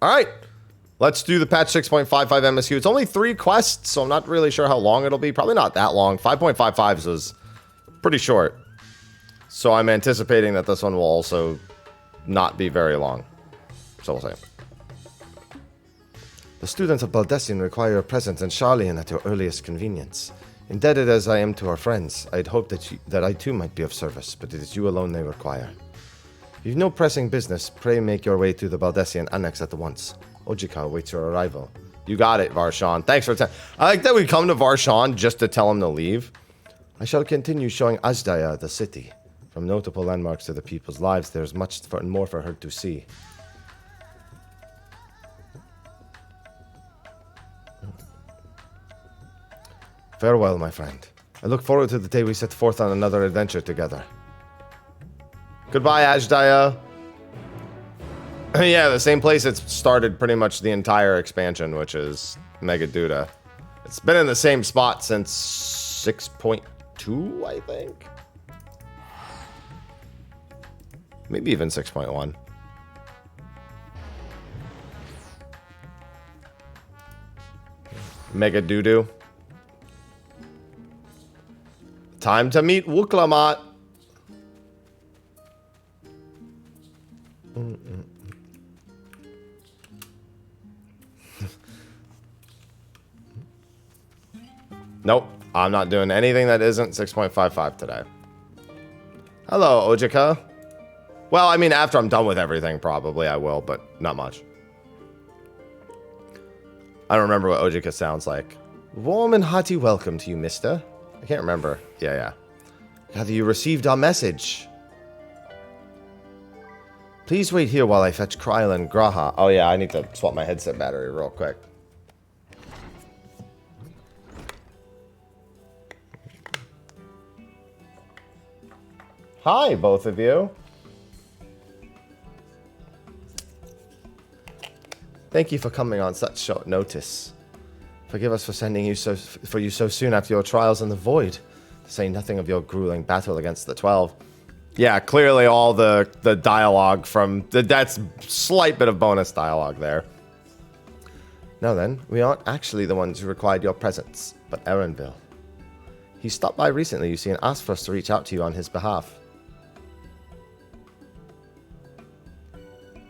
All right. Let's do the patch 6.55 MSQ. It's only 3 quests, so I'm not really sure how long it'll be. Probably not that long. 5.55 was pretty short. So I'm anticipating that this one will also not be very long. So we'll see. The students of Baldessian require your presence in Charlian at your earliest convenience. Indebted as I am to our friends, I'd hoped that I too might be of service, but it is you alone they require. If you've no pressing business, pray make your way to the Baldessian Annex at once. Ojika awaits your arrival. You got it, Varshan. Thanks for I like that we come to Varshan just to tell him to leave. I shall continue showing Ajdaya the city. From notable landmarks to the people's lives, there's much more for her to see. Farewell, my friend. I look forward to the day we set forth on another adventure together. Goodbye, Ajdaya. Yeah, the same place it's started pretty much the entire expansion, which is Megaduda. It's been in the same spot since 6.2, I think. Maybe even 6.1. Megadudu. Time to meet Wuklamat. Nope, I'm not doing anything that isn't 6.55 today. Hello, Ojika. Well, I mean, after I'm done with everything, probably I will, but not much. I don't remember what Ojika sounds like. Warm and hearty welcome to you, mister. I can't remember. Yeah. Have you received our message? Please wait here while I fetch Kryl and Graha. Oh yeah, I need to swap my headset battery real quick. Hi, both of you. Thank you for coming on such short notice. Forgive us for sending you so soon after your trials in the void, to say nothing of your grueling battle against the 12. Yeah, clearly all the dialogue from that's slight bit of bonus dialogue there. Now then, we aren't actually the ones who required your presence, but Erenville. He stopped by recently, you see, and asked for us to reach out to you on his behalf.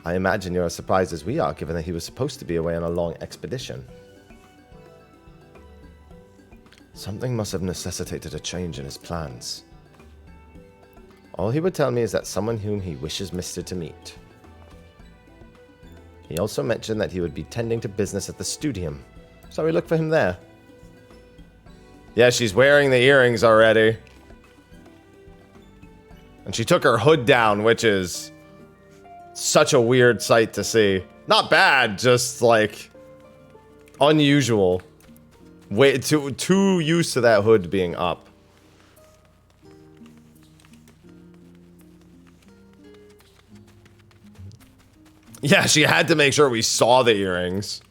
I imagine you're as surprised as we are, given that he was supposed to be away on a long expedition. Something must have necessitated a change in his plans. All he would tell me is that someone whom he wishes Mister to meet. He also mentioned that he would be tending to business at the studium, so we look for him there. Yeah, she's wearing the earrings already. And she took her hood down, which is such a weird sight to see. Not bad, just like unusual. Way too used to that hood being up. Yeah, she had to make sure we saw the earrings.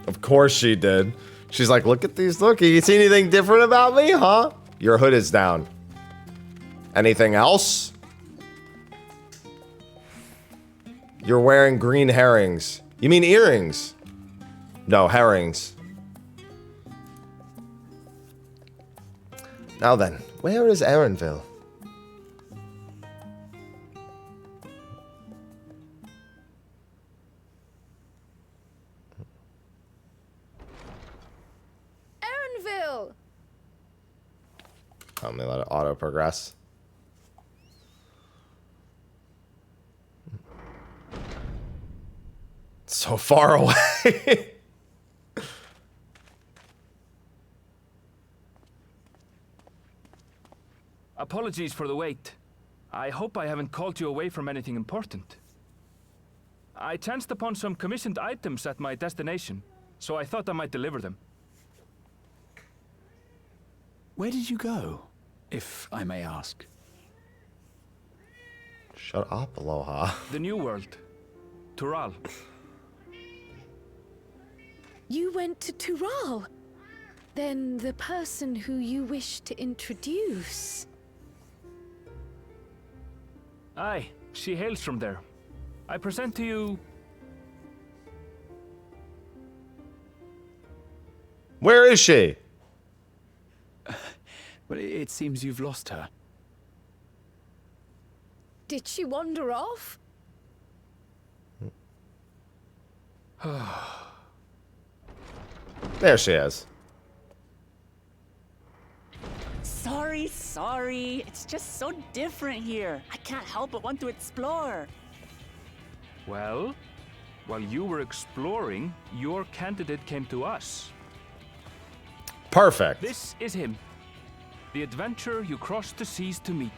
Of course she did. She's like, look at these. Look, you see anything different about me, huh? Your hood is down. Anything else? You're wearing green herrings. You mean earrings? No, herrings. Now then, where is Erenville? Erenville! Let me let it auto progress. So far away. Apologies for the wait. I hope I haven't called you away from anything important. I chanced upon some commissioned items at my destination, so I thought I might deliver them. Where did you go, if I may ask? Shut up, Aloha. The New World. Tural. You went to Tural? Then the person who you wish to introduce... Aye, she hails from there. I present to you... Where is she? Well, it seems you've lost her. Did she wander off? There she is. Sorry. It's just so different here. I can't help but want to explore. Well, while you were exploring, your candidate came to us. Perfect. This is him. The adventurer you crossed the seas to meet.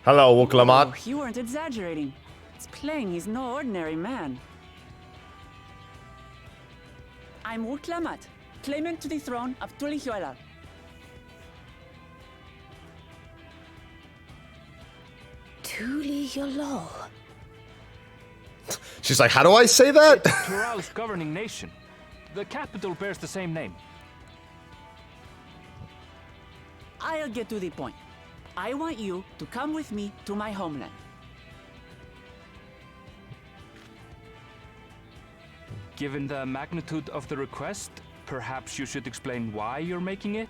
Hello, Oh, Wuklamat. you weren't exaggerating. It's plain he's no ordinary man. I'm Wuklamat, claimant to the throne of Tulihuela. Tulihuela. She's like, how do I say that? Tural's governing nation. The capital bears the same name. I'll get to the point. I want you to come with me to my homeland. Given the magnitude of the request, perhaps you should explain why you're making it?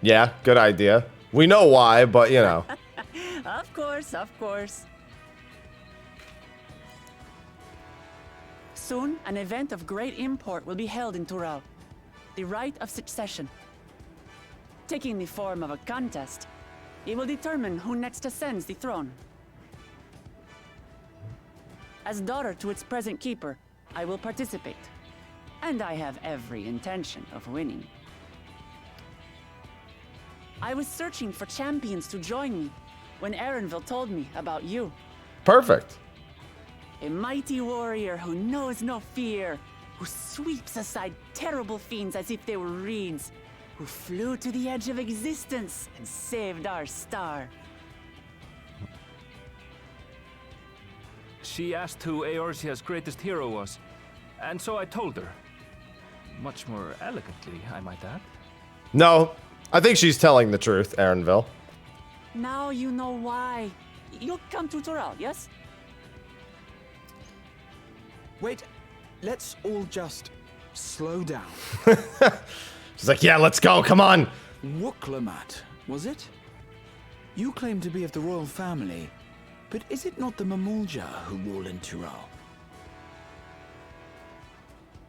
Yeah, good idea. We know why, but you know. Of course. Soon, an event of great import will be held in Tural. The Rite of Succession. Taking the form of a contest, it will determine who next ascends the throne. As daughter to its present keeper, I will participate. And I have every intention of winning. I was searching for champions to join me when Erenville told me about you. Perfect. A mighty warrior who knows no fear, who sweeps aside terrible fiends as if they were reeds, who flew to the edge of existence and saved our star. She asked who Eorzea's greatest hero was, and so I told her. Much more elegantly, I might add. No, I think she's telling the truth, Erenville. Now you know why. You'll come to Tural, yes? Wait, let's all just slow down. She's like, yeah, let's go, come on. Wuklamat, was it? You claim to be of the royal family, but is it not the Mamulja who rule in Tural?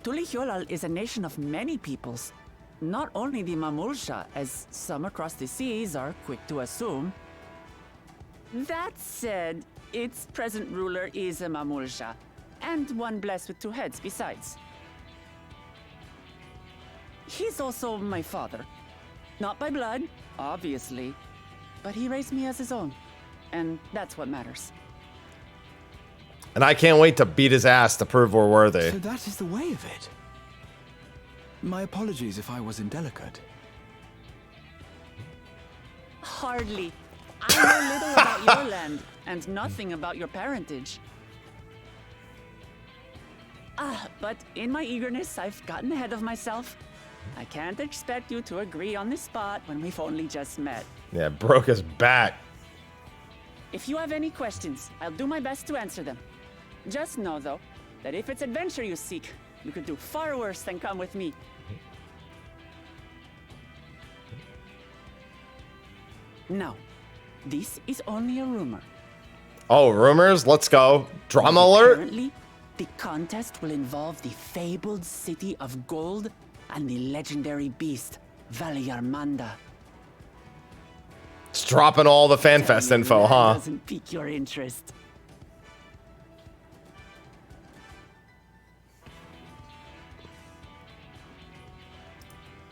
Tulihuela is a nation of many peoples. Not only the Mamulsha, as some across the seas are quick to assume. That said, its present ruler is a Mamulsha, and one blessed with two heads besides. He's also my father. Not by blood, obviously, but he raised me as his own, and that's what matters. And I can't wait to beat his ass to prove we're worthy. So that is the way of it. My apologies if I was indelicate. Hardly. I know little about your land, and nothing about your parentage. But in my eagerness, I've gotten ahead of myself. I can't expect you to agree on the spot when we've only just met. Yeah, broke his back. If you have any questions, I'll do my best to answer them. Just know, though, that if it's adventure you seek, you could do far worse than come with me. Now, this is only a rumor. Oh, rumors? Let's go. Drama alert? Currently, the contest will involve the fabled city of gold and the legendary beast, Valyarmanda. It's dropping all the FanFest info, That huh? doesn't pique your interest.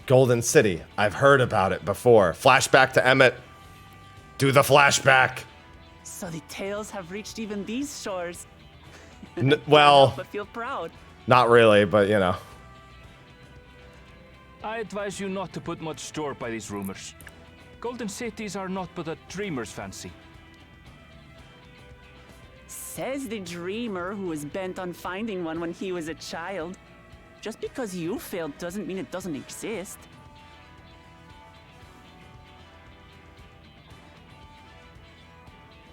Golden City. I've heard about it before. Flashback to Emmett. Do the flashback. So the tales have reached even these shores. Well, But feel proud. not really, but you know. I advise you not to put much store by these rumors. Golden cities are not but a dreamer's fancy. Says the dreamer who was bent on finding one when he was a child. Just because you failed doesn't mean it doesn't exist.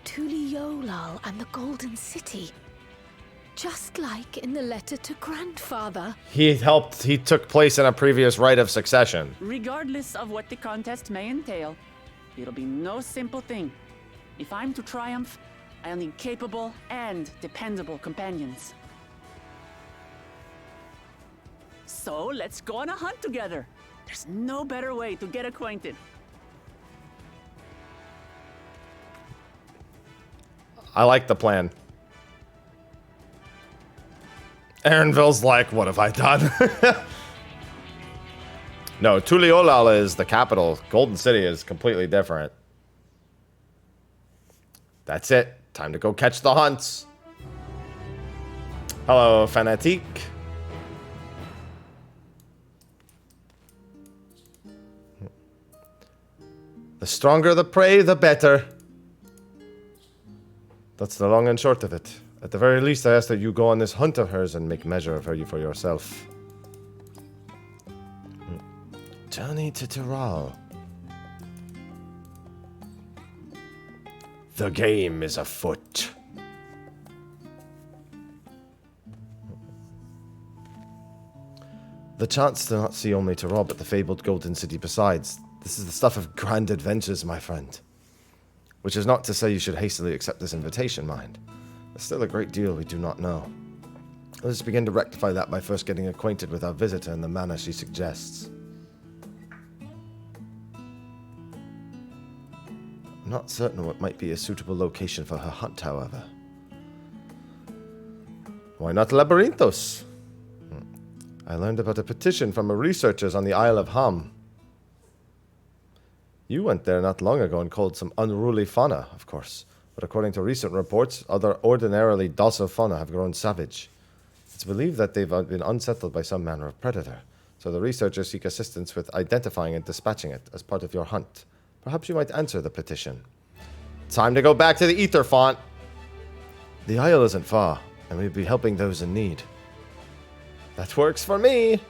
Tuliolal and the Golden City. Just like in the letter to Grandfather. He took place in a previous rite of succession. Regardless of what the contest may entail, it'll be no simple thing. If I'm to triumph, I'll need capable and dependable companions. So let's go on a hunt together. There's no better way to get acquainted. I like the plan. Aaronville's like, what have I done? No, Tuliolal is the capital. Golden City is completely different. That's it. Time to go catch the hunts. Hello, Fanatique. The stronger the prey, the better. That's the long and short of it. At the very least, I ask that you go on this hunt of hers and make measure of her for yourself. Journey to Tyrrell. The game is afoot. The chance to not see only Tyrrell, but the fabled Golden City besides. This is the stuff of grand adventures, my friend. Which is not to say you should hastily accept this invitation, mind. There's still a great deal we do not know. Let us begin to rectify that by first getting acquainted with our visitor in the manner she suggests. I'm not certain what might be a suitable location for her hunt, however. Why not Labyrinthos? I learned about a petition from researchers on the Isle of Ham. You went there not long ago and called some unruly fauna, of course. But according to recent reports, other ordinarily docile fauna have grown savage. It's believed that they've been unsettled by some manner of predator. So the researchers seek assistance with identifying and dispatching it as part of your hunt. Perhaps you might answer the petition. Time to go back to the Ether Font. The isle isn't far, and we'd be helping those in need. That works for me.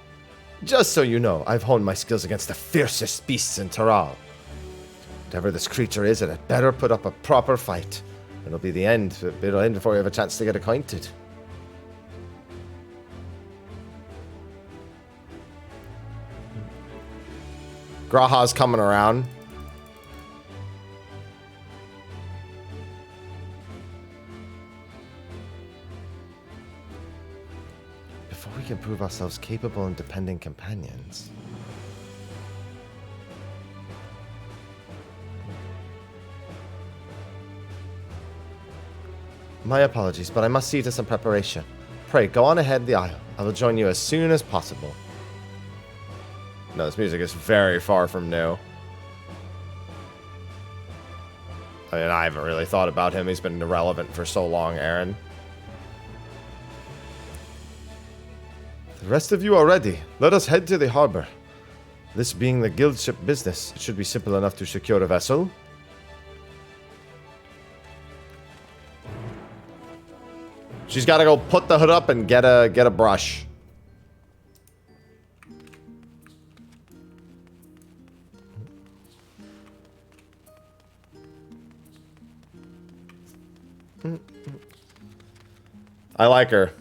Just so you know, I've honed my skills against the fiercest beasts in Tyrrell. Whatever this creature is, it had better put up a proper fight. It'll be the end. It'll end before you have a chance to get acquainted. Graha's coming around. Before we can prove ourselves capable and dependent companions. My apologies, but I must see to some preparation. Pray, go on ahead the aisle. I will join you as soon as possible. No, this music is very far from new. I mean, I haven't really thought about him. He's been irrelevant for so long, Aaron. The rest of you are ready. Let us head to the harbor. This being the guild ship business, it should be simple enough to secure a vessel. She's got to go put the hood up and get a brush. I like her.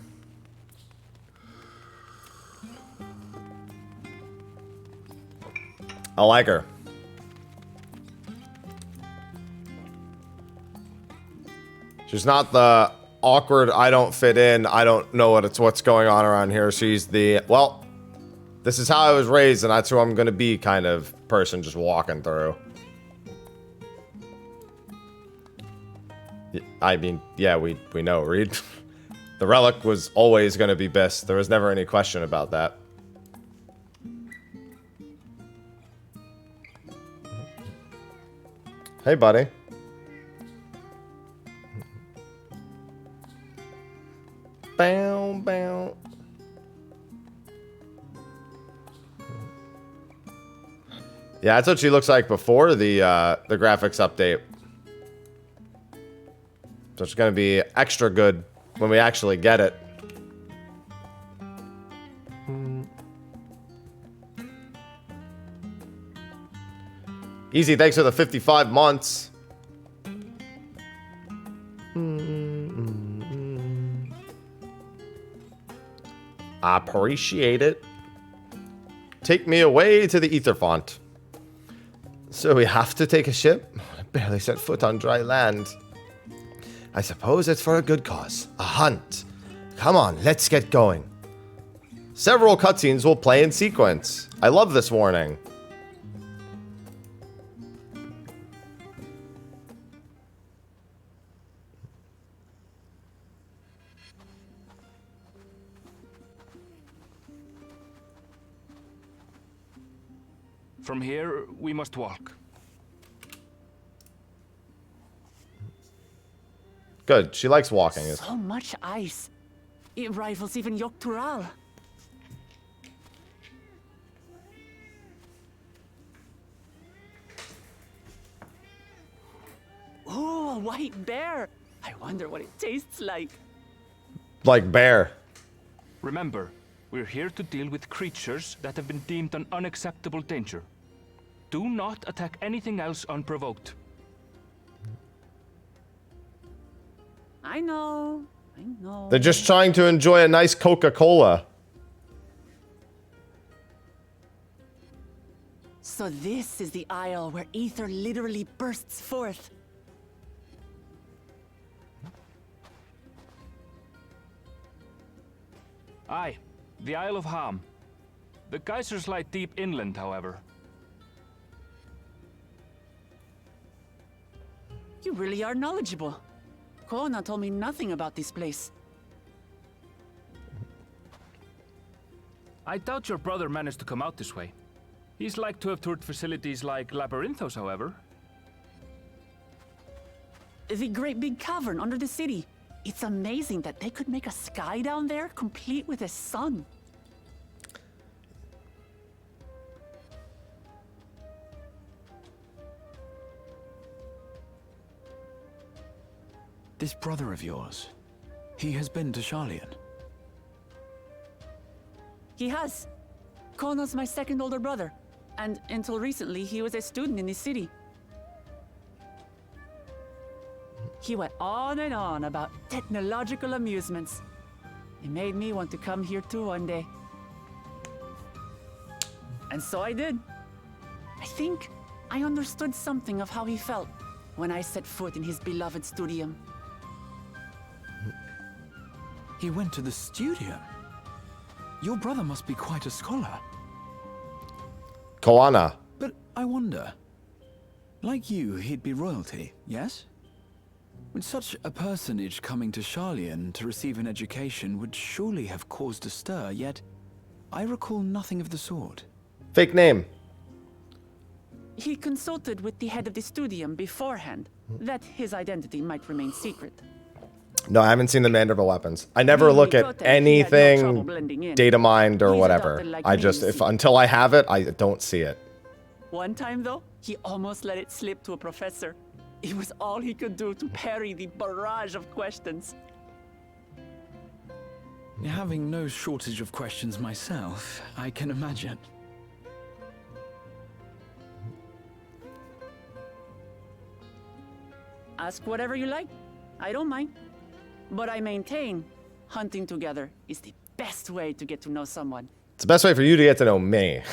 I like her. She's not the awkward, I don't fit in, I don't know what's going on around here. She's the, well, this is how I was raised and that's who I'm gonna be kind of person just walking through. I mean, yeah, we know, Reed. The relic was always gonna be best. There was never any question about that. Hey, buddy. Bow, bow. Yeah, that's what she looks like before the graphics update. So it's gonna be extra good when we actually get it. Easy, thanks for the 55 months. I appreciate it. Take me away to the ether font. So we have to take a ship? I barely set foot on dry land. I suppose it's for a good cause. A hunt. Come on, let's get going. Several cutscenes will play in sequence. I love this warning. From here, we must walk. Good. She likes walking. So much ice. It rivals even Dawntrail. Oh, a white bear. I wonder what it tastes like. Like bear. Remember, we're here to deal with creatures that have been deemed an unacceptable danger. Do not attack anything else unprovoked. I know. They're just trying to enjoy a nice Coca-Cola. So this is the isle where ether literally bursts forth. Aye, the Isle of Ham. The geysers lie deep inland, however. You really are knowledgeable. Kona told me nothing about this place. I doubt your brother managed to come out this way. He's like to have toured facilities like Labyrinthos, however. The great big cavern under the city. It's amazing that they could make a sky down there complete with a sun. This brother of yours, he has been to Sharlayan. He has. Kono's my second older brother, and until recently, he was a student in this city. He went on and on about technological amusements. It made me want to come here too one day. And so I did. I think I understood something of how he felt when I set foot in his beloved studium. He went to the studio. Your brother must be quite a scholar. Koana. But I wonder, like you, he'd be royalty, yes? With such a personage coming to Sharlayan to receive an education would surely have caused a stir, yet I recall nothing of the sort. Fake name. He consulted with the head of the studium beforehand, that his identity might remain secret. No, I haven't seen the Mandible weapons. I never look at anything data mined or whatever. I just, until I have it, I don't see it. One time, though, he almost let it slip to a professor. It was all he could do to parry the barrage of questions. Having no shortage of questions myself, I can imagine. Ask whatever you like. I don't mind. But I maintain, hunting together is the best way to get to know someone. It's the best way for you to get to know me.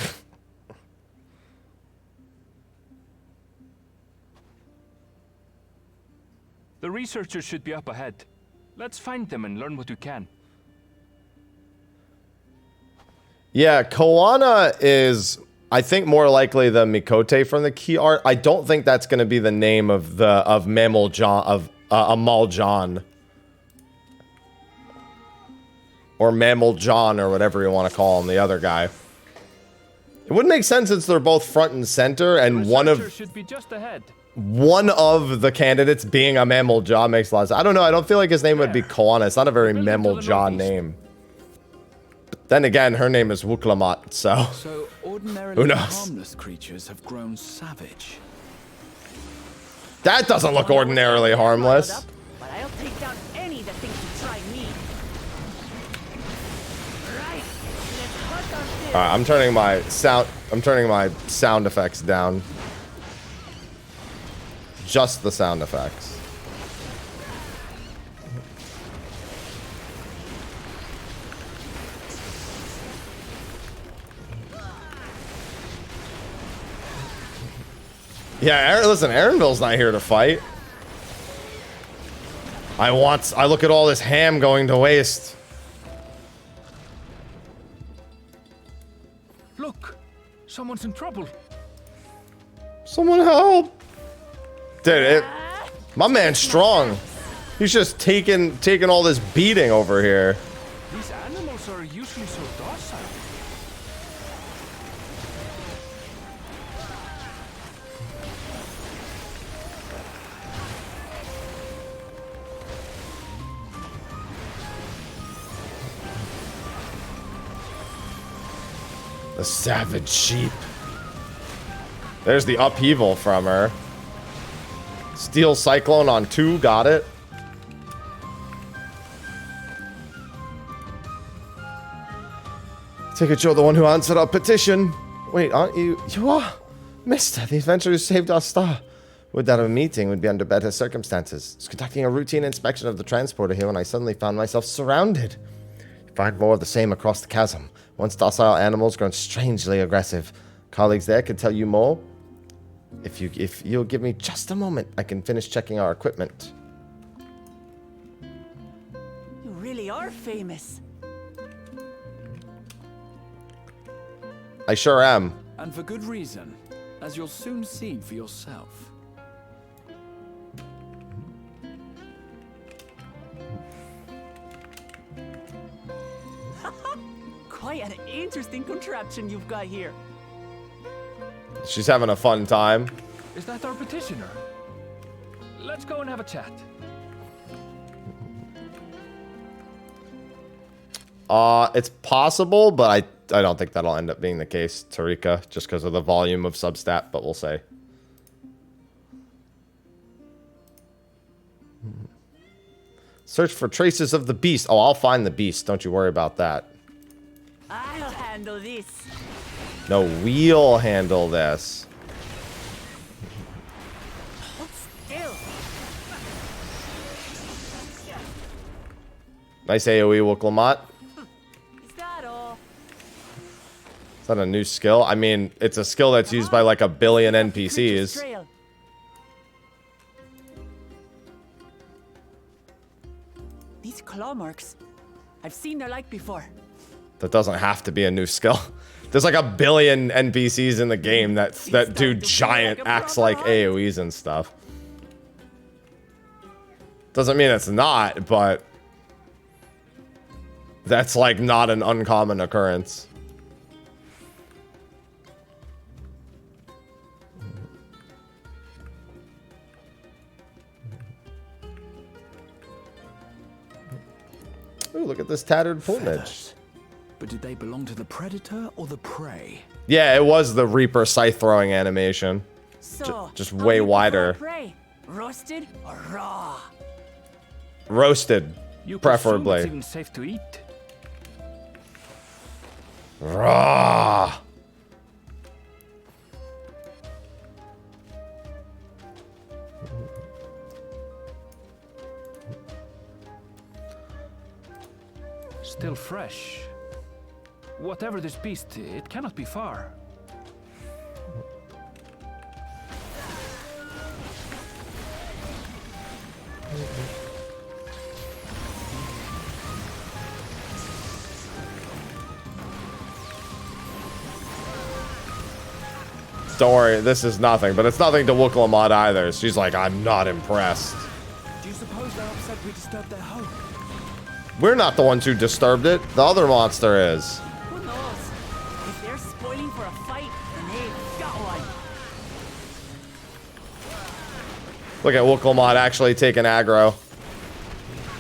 The researchers should be up ahead. Let's find them and learn what we can. Yeah, Koana is, I think, more likely the Mikote from the key art. I don't think that's going to be the name of Mammal John, of Amal John. Or Mammal John, or whatever you want to call him, the other guy. It would make sense since they're both front and center, and should be just ahead. One of the candidates being a Mammal John makes a lot of sense. I don't know, I don't feel like his name would be Koana. It's not a very Mammal John name. But then again, her name is Wuklamat, so... So ordinarily who knows? harmless creatures have grown savage. That doesn't look ordinarily harmless. But I'll take down any that thinks to try me. Right, let's hunt on this. Alright, I'm turning my sound effects down. Just the sound effects. Yeah, listen, Aaronville's not here to fight. I look at all this ham going to waste. Look, someone's in trouble. Someone help! Dude, my man's strong. He's just taking all this beating over here. These animals are usually so docile. The savage sheep. There's the upheaval from her. Steel Cyclone on 2, got it. Take it you're the one who answered our petition. Wait, aren't you? You are? Mister, the adventurer who saved our star. Would that a meeting would be under better circumstances. I was conducting a routine inspection of the transporter here when I suddenly found myself surrounded. Find more of the same across the chasm. Once docile animals grown strangely aggressive. Colleagues there could tell you more. If you'll give me just a moment, I can finish checking our equipment. You really are famous. I sure am. And for good reason, as you'll soon see for yourself. Quite an interesting contraption you've got here. She's having a fun time. Is that our petitioner? Let's go and have a chat. It's possible, but I don't think that'll end up being the case, Tarika, just because of the volume of substat, but we'll say. Search for traces of the beast. Oh, I'll find the beast. Don't you worry about that. I'll handle this. No, we'll handle this. Hold still. Nice AoE, Wooklamat. Is that all? Is that a new skill? I mean, it's a skill that's used by like a billion NPCs. Trail. These claw marks. I've seen their like before. That doesn't have to be a new skill. There's like a billion NPCs in the game that do giant acts like AoEs and stuff. Doesn't mean it's not, but that's like not an uncommon occurrence. Ooh, look at this tattered plumage. Feathers. But did they belong to the predator or the prey? Yeah, it was the Reaper scythe throwing animation. So, Just how way do you prefer wider. prey? Roasted or raw? Roasted, You preferably. presume it's even safe to eat. Raw. Still fresh. Whatever this beast, it cannot be far. Don't worry, this is nothing, but it's nothing to Wooklamat either. She's like, I'm not impressed. Do you suppose they're upset we disturbed their home? We're not the ones who disturbed it. The other monster is. Who knows? If they're spoiling for a fight, then they've got one. Look at Wooklamat actually taking aggro.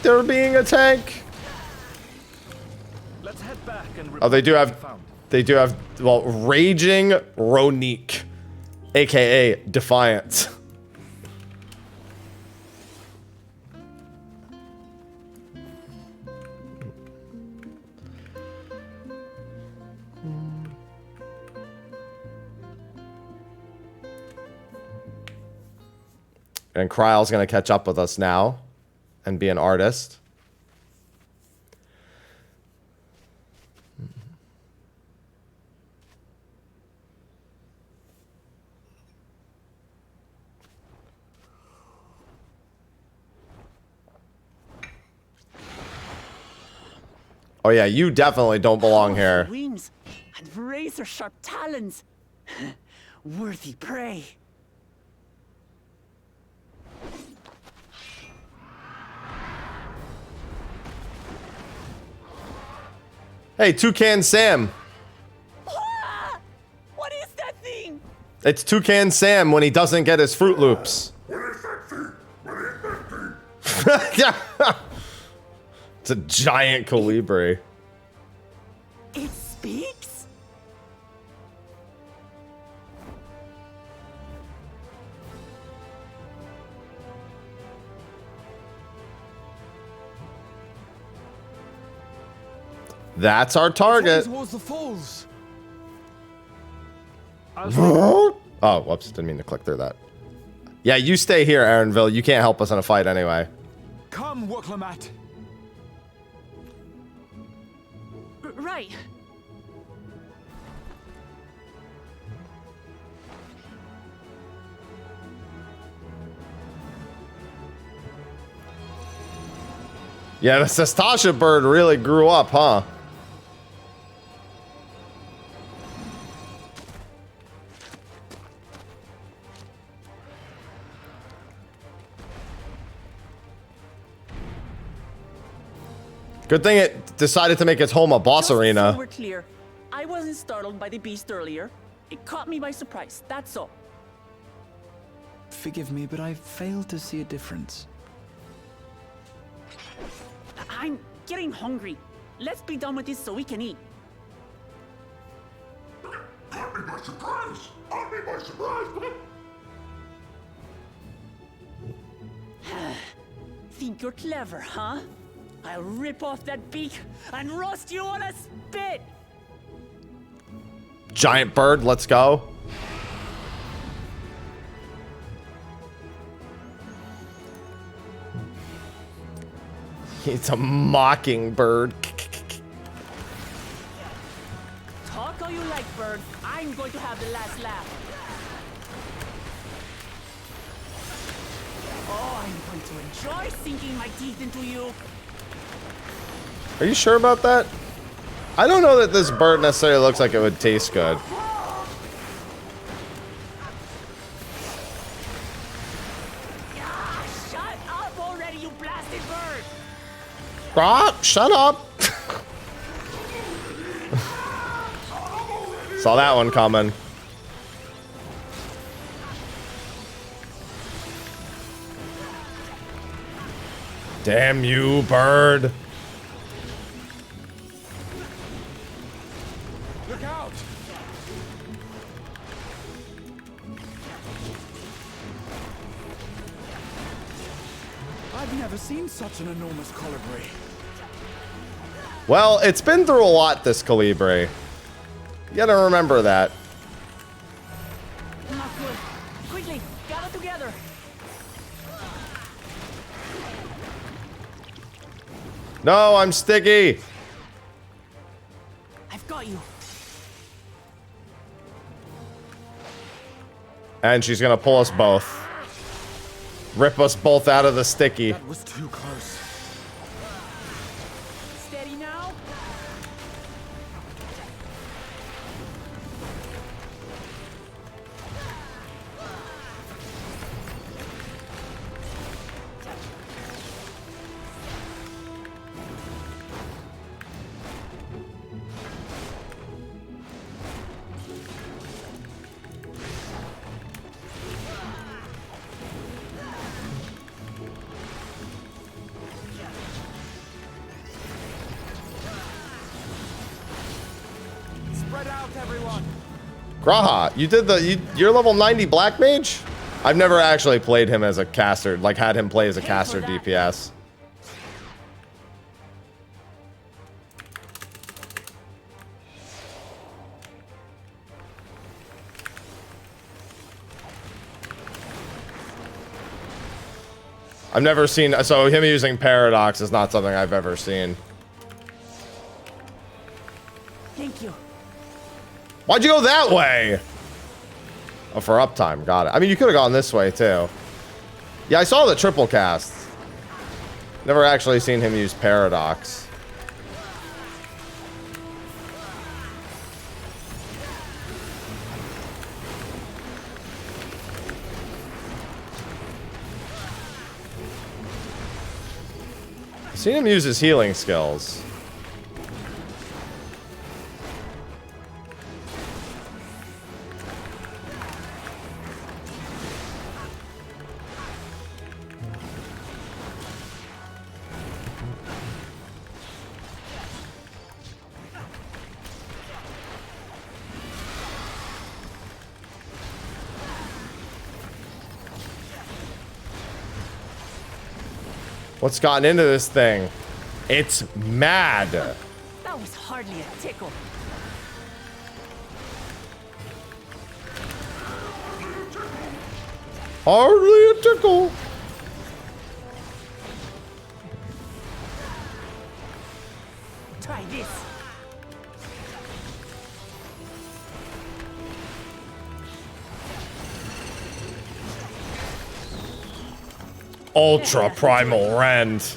They're being a tank. Let's head back and Oh, they do report what have, we found. they do have, well, Raging Ronique, aka Defiant. And Kryle's gonna catch up with us now and be an artist. Oh yeah, you definitely don't belong here. Powerful wings and razor-sharp talons. Worthy prey. Hey, Toucan Sam. Ah! What is that thing? It's Toucan Sam when he doesn't get his Fruit Loops. It's a giant colibri. It speaks? That's our target. Towards the falls. Oh, whoops. Didn't mean to click through that. Yeah, you stay here, Aaronville. You can't help us in a fight anyway. Come, Woklamat. Right. Yeah, the Sestasha bird really grew up, huh? Good thing it decided to make its home a boss Just arena. So we're clear, I wasn't startled by the beast earlier. It caught me by surprise, that's all. Forgive me, but I failed to see a difference. I'm getting hungry. Let's be done with this so we can eat. Caught me by surprise! Caught me by surprise! Think you're clever, huh? I'll rip off that beak and roast you on a spit! Giant bird, let's go. It's a mockingbird. Talk all you like, bird. I'm going to have the last laugh. Oh, I'm going to enjoy sinking my teeth into you. Are you sure about that? I don't know that this bird necessarily looks like it would taste good. Shut up already, you blasted bird! Ah, shut up. Saw that one coming. Damn you, bird. Look out! I've never seen such an enormous colibri. Well, it's been through a lot, this colibri. You gotta remember that. Not good. Quickly, gather together. No, I'm sticky. I've got you. And she's gonna pull us both. Rip us both out of the sticky. That was too close. Steady now. Spread out, everyone. Graha, you did you're level 90 Black Mage? I've never actually played him as a caster, like had him play as a caster DPS. I've never seen, so him using Paradox is not something I've ever seen. Thank you. Why'd you go that way? Oh, for uptime, got it. I mean, you could have gone this way too. Yeah, I saw the triple cast. Never actually seen him use Paradox. Seen him use his healing skills. What's gotten into this thing? It's mad. That was hardly a tickle. Hardly a tickle. Try this. Ultra Primal Rend.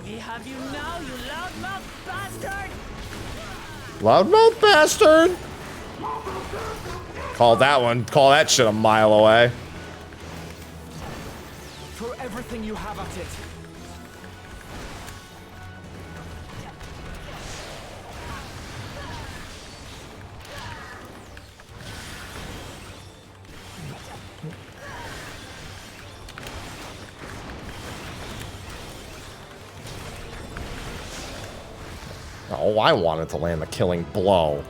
We have you now, you loudmouth bastard! Loudmouth bastard. Call that shit a mile away. Throw everything you have at it. Oh, I wanted to land the killing blow.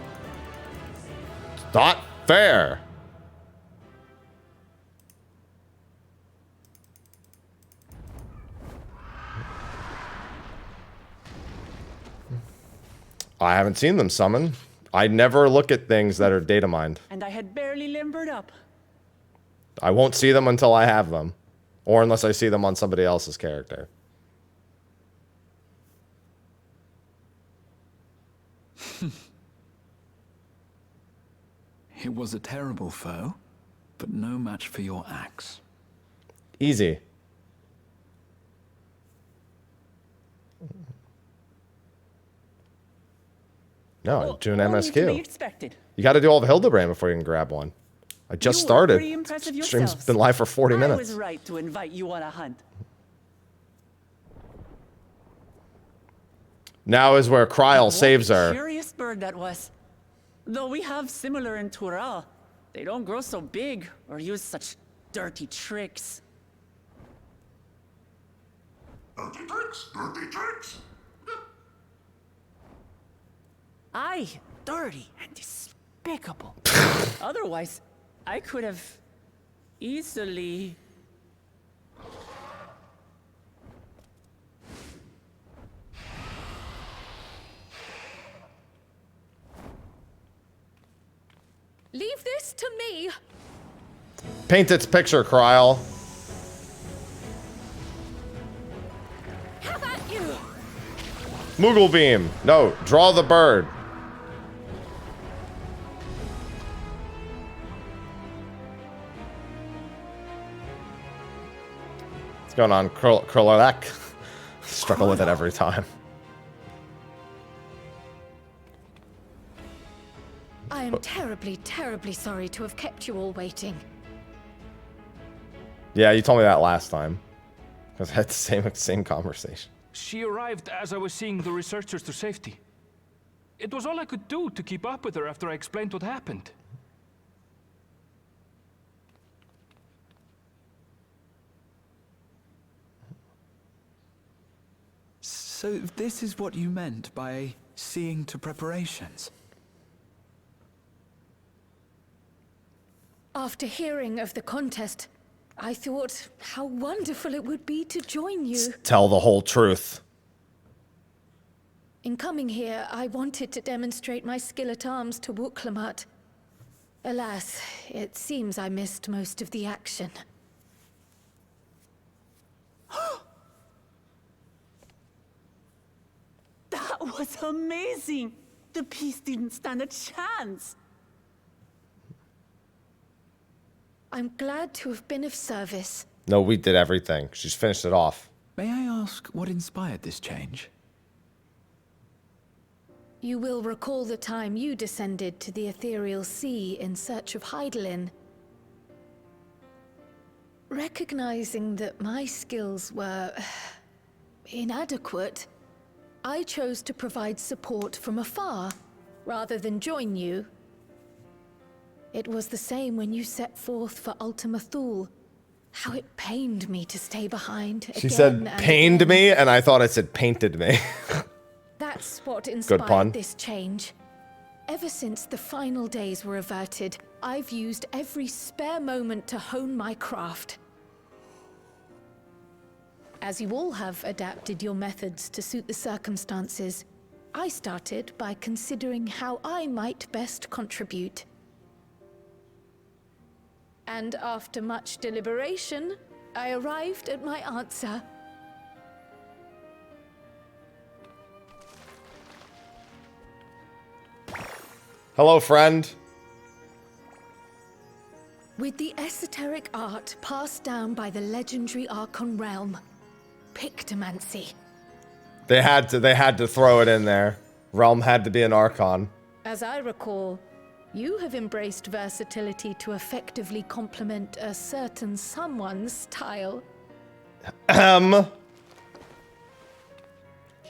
It's not fair. I haven't seen them summon. I never look at things that are data mined. And I had barely limbered up. I won't see them until I have them. Or unless I see them on somebody else's character. It was a terrible foe, but no match for your axe. Easy. No, do an Only to be MSQ. expected. You got to do all the Hildebrand before you can grab one. I just You were started. pretty impressive Stream's yourselves. been live for 40 I minutes. was right to invite you on a hunt. Now is where Kryl saves her. Curious bird that was. Though we have similar in Tural, they don't grow so big or use such dirty tricks. Dirty tricks, dirty tricks. Aye, dirty and despicable. Otherwise, I could have easily... Leave this to me. Paint its picture, Kryl. How about you? Moogle beam. No, draw the bird. What's going on, Krolak? Struggle with it every time. I am terribly, terribly sorry to have kept you all waiting. Yeah, you told me that last time. Because I had the same conversation. She arrived as I was seeing the researchers to safety. It was all I could do to keep up with her after I explained what happened. So this is what you meant by seeing to preparations? After hearing of the contest, I thought how wonderful it would be to join you. Tell the whole truth. In coming here, I wanted to demonstrate my skill at arms to Wuklamut. Alas, it seems I missed most of the action. That was amazing! The piece didn't stand a chance! I'm glad to have been of service. No, we did everything. She's finished it off. May I ask what inspired this change? You will recall the time you descended to the ethereal sea in search of Heidelin. Recognizing that my skills were inadequate, I chose to provide support from afar, rather than join you. It was the same when you set forth for Ultima Thule. How it pained me to stay behind. She said pained me, and I thought it said painted me. That's what pun. inspired this change. Ever since the final days were averted, I've used every spare moment to hone my craft. As you all have adapted your methods to suit the circumstances, I started by considering how I might best contribute. And after much deliberation, I arrived at my answer. Hello, friend. With the esoteric art passed down by the legendary Archon realm, Pictomancy. They had to throw it in there. Realm had to be an Archon. As I recall, you have embraced versatility to effectively complement a certain someone's style.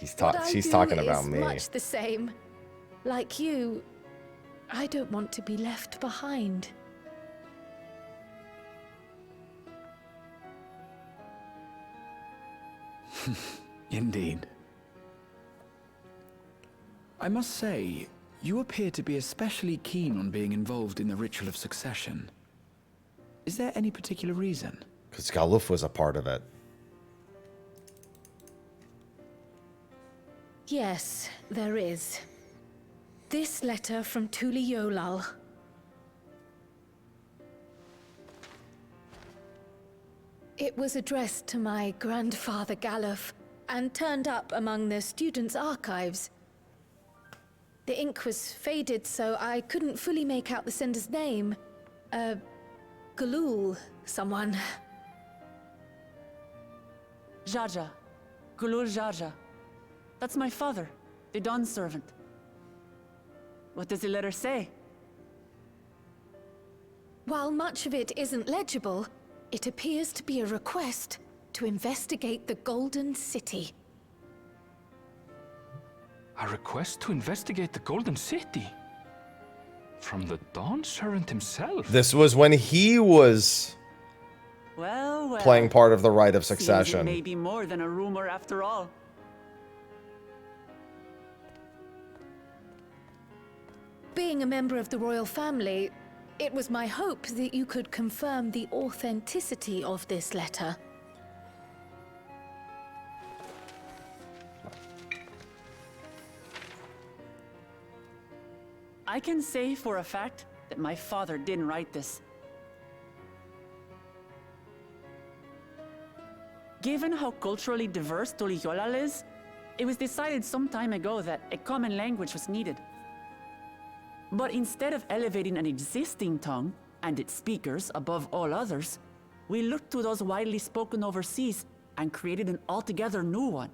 She's talking about me. Much the same. Like you, I don't want to be left behind. Indeed. I must say, you appear to be especially keen on being involved in the ritual of succession. Is there any particular reason? Because Galuf was a part of it. Yes, there is. This letter from Tuli Yolal. It was addressed to my grandfather Galuf and turned up among the students' archives. The ink was faded, so I couldn't fully make out the sender's name. Galul, someone. Jaja. Gulul Jaja. That's my father, the Dawn servant. What does the letter say? While much of it isn't legible, it appears to be a request to investigate the Golden City. A request to investigate the Golden City? From the Dawn servant himself? This was when he was Well, playing part of the rite of Seems succession. it may be more than a rumor after all. Being a member of the royal family, it was my hope that you could confirm the authenticity of this letter. I can say for a fact that my father didn't write this. Given how culturally diverse Tuliyollal is, it was decided some time ago that a common language was needed. But instead of elevating an existing tongue and its speakers above all others, we looked to those widely spoken overseas and created an altogether new one.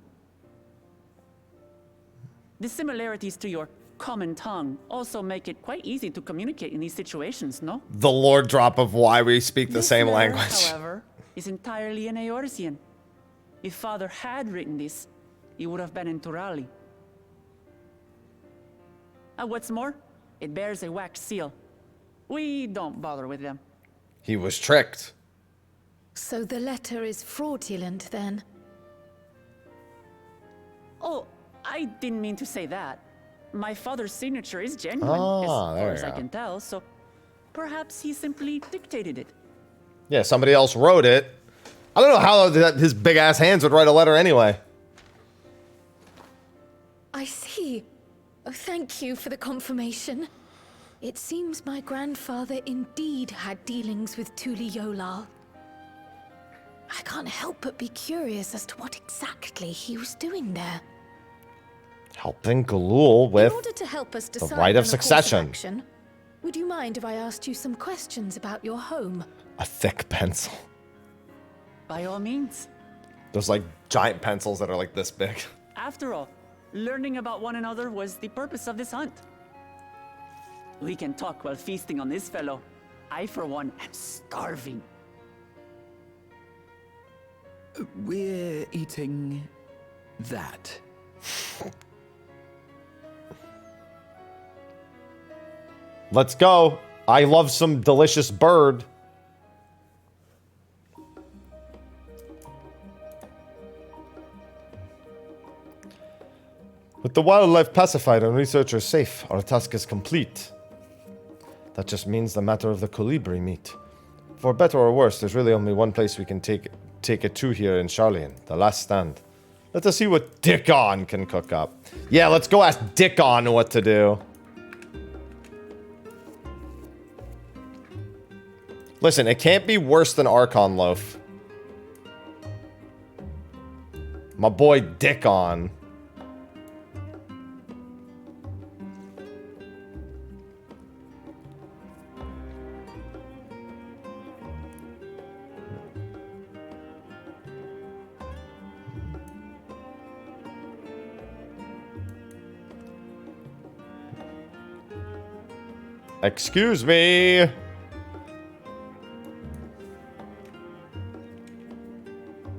The similarities to your common tongue also make it quite easy to communicate in these situations, no? The lore drop of why we speak the This same letter, language. however, is entirely in Eorzean. If father had written this, he would have been in Turali. And what's more, it bears a wax seal. We don't bother with them. He was tricked. So the letter is fraudulent, then? Oh, I didn't mean to say that. My father's signature is genuine, as there far you as I go. can tell, so perhaps he simply dictated it. Yeah, somebody else wrote it. I don't know how his big ass hands would write a letter anyway. I see. Oh, thank you for the confirmation. It seems my grandfather indeed had dealings with Tuli Yolal. I can't help but be curious as to what exactly he was doing there. Helping Galul with In order to help us decide rite of on a course succession. action, would you mind if I asked you some questions about your home? a thick pencil. By all means. Those like giant pencils that are like this big. After all, learning about one another was the purpose of this hunt. We can talk while feasting on this fellow. I, for one, am starving. We're eating that. Let's go. I love some delicious bird. With the wildlife pacified and researchers safe, our task is complete. That just means the matter of the colibri meat. For better or worse, there's really only one place we can take it to here in Charlian, the last stand. Let us see what Dickon can cook up. Yeah, let's go ask Dickon what to do. Listen, it can't be worse than Archon Loaf. My boy Dickon. Excuse me.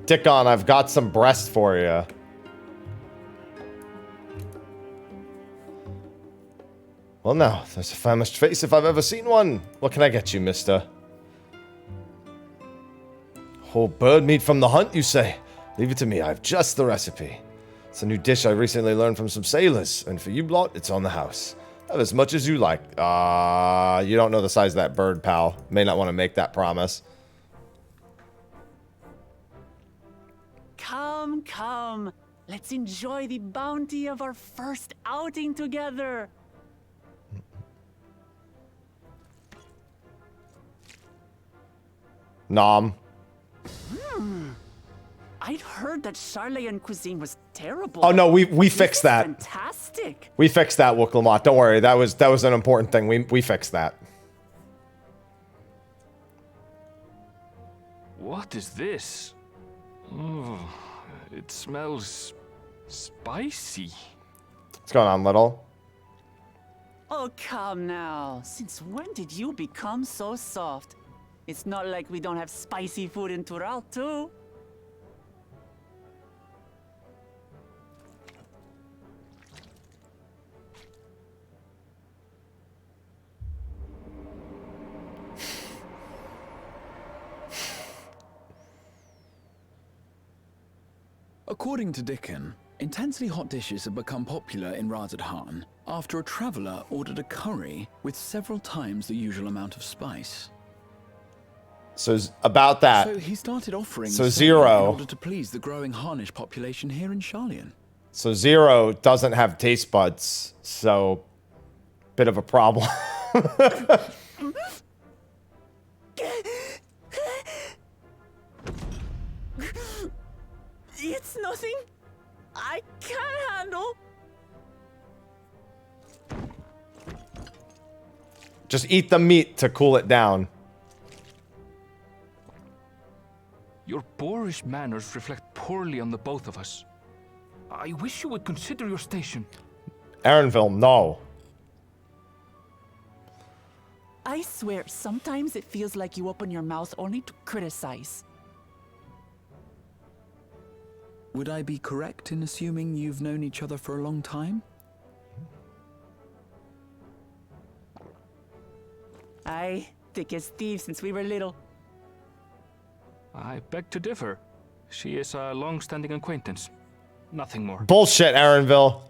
Dickon, I've got some breast for you. Well now, there's a famished face if I've ever seen one. What can I get you, mister? Whole bird meat from the hunt, you say? Leave it to me, I've just the recipe. It's a new dish I recently learned from some sailors, and for you lot, it's on the house. Have as much as you like. You don't know the size of that bird, pal. May not want to make that promise. Come, come. Let's enjoy the bounty of our first outing together. Nom. I'd heard that Charlayan cuisine was terrible. Oh no, we fixed that. Fantastic. We fixed that, Wook Lamont. Don't worry, that was an important thing. We fixed that. What is this? Oh, it smells spicy. What's going on, little? Oh, come now. Since when did you become so soft? It's not like we don't have spicy food in Tural, too. According to Dickon, intensely hot dishes have become popular in Razadhan after a traveler ordered a curry with several times the usual amount of spice. So about that. So he started offering So the same Zero. in order to please the growing Harnish population here in Charlian. So Zero doesn't have taste buds, so bit of a problem. It's nothing I can't handle. Just eat the meat to cool it down. Your boorish manners reflect poorly on the both of us. I wish you would consider your station. Aaronville, no. I swear, sometimes it feels like you open your mouth only to criticize. Would I be correct in assuming you've known each other for a long time? Aye, thick as thieves since we were little. I beg to differ. She is a long-standing acquaintance. Nothing more. Bullshit, Aaronville.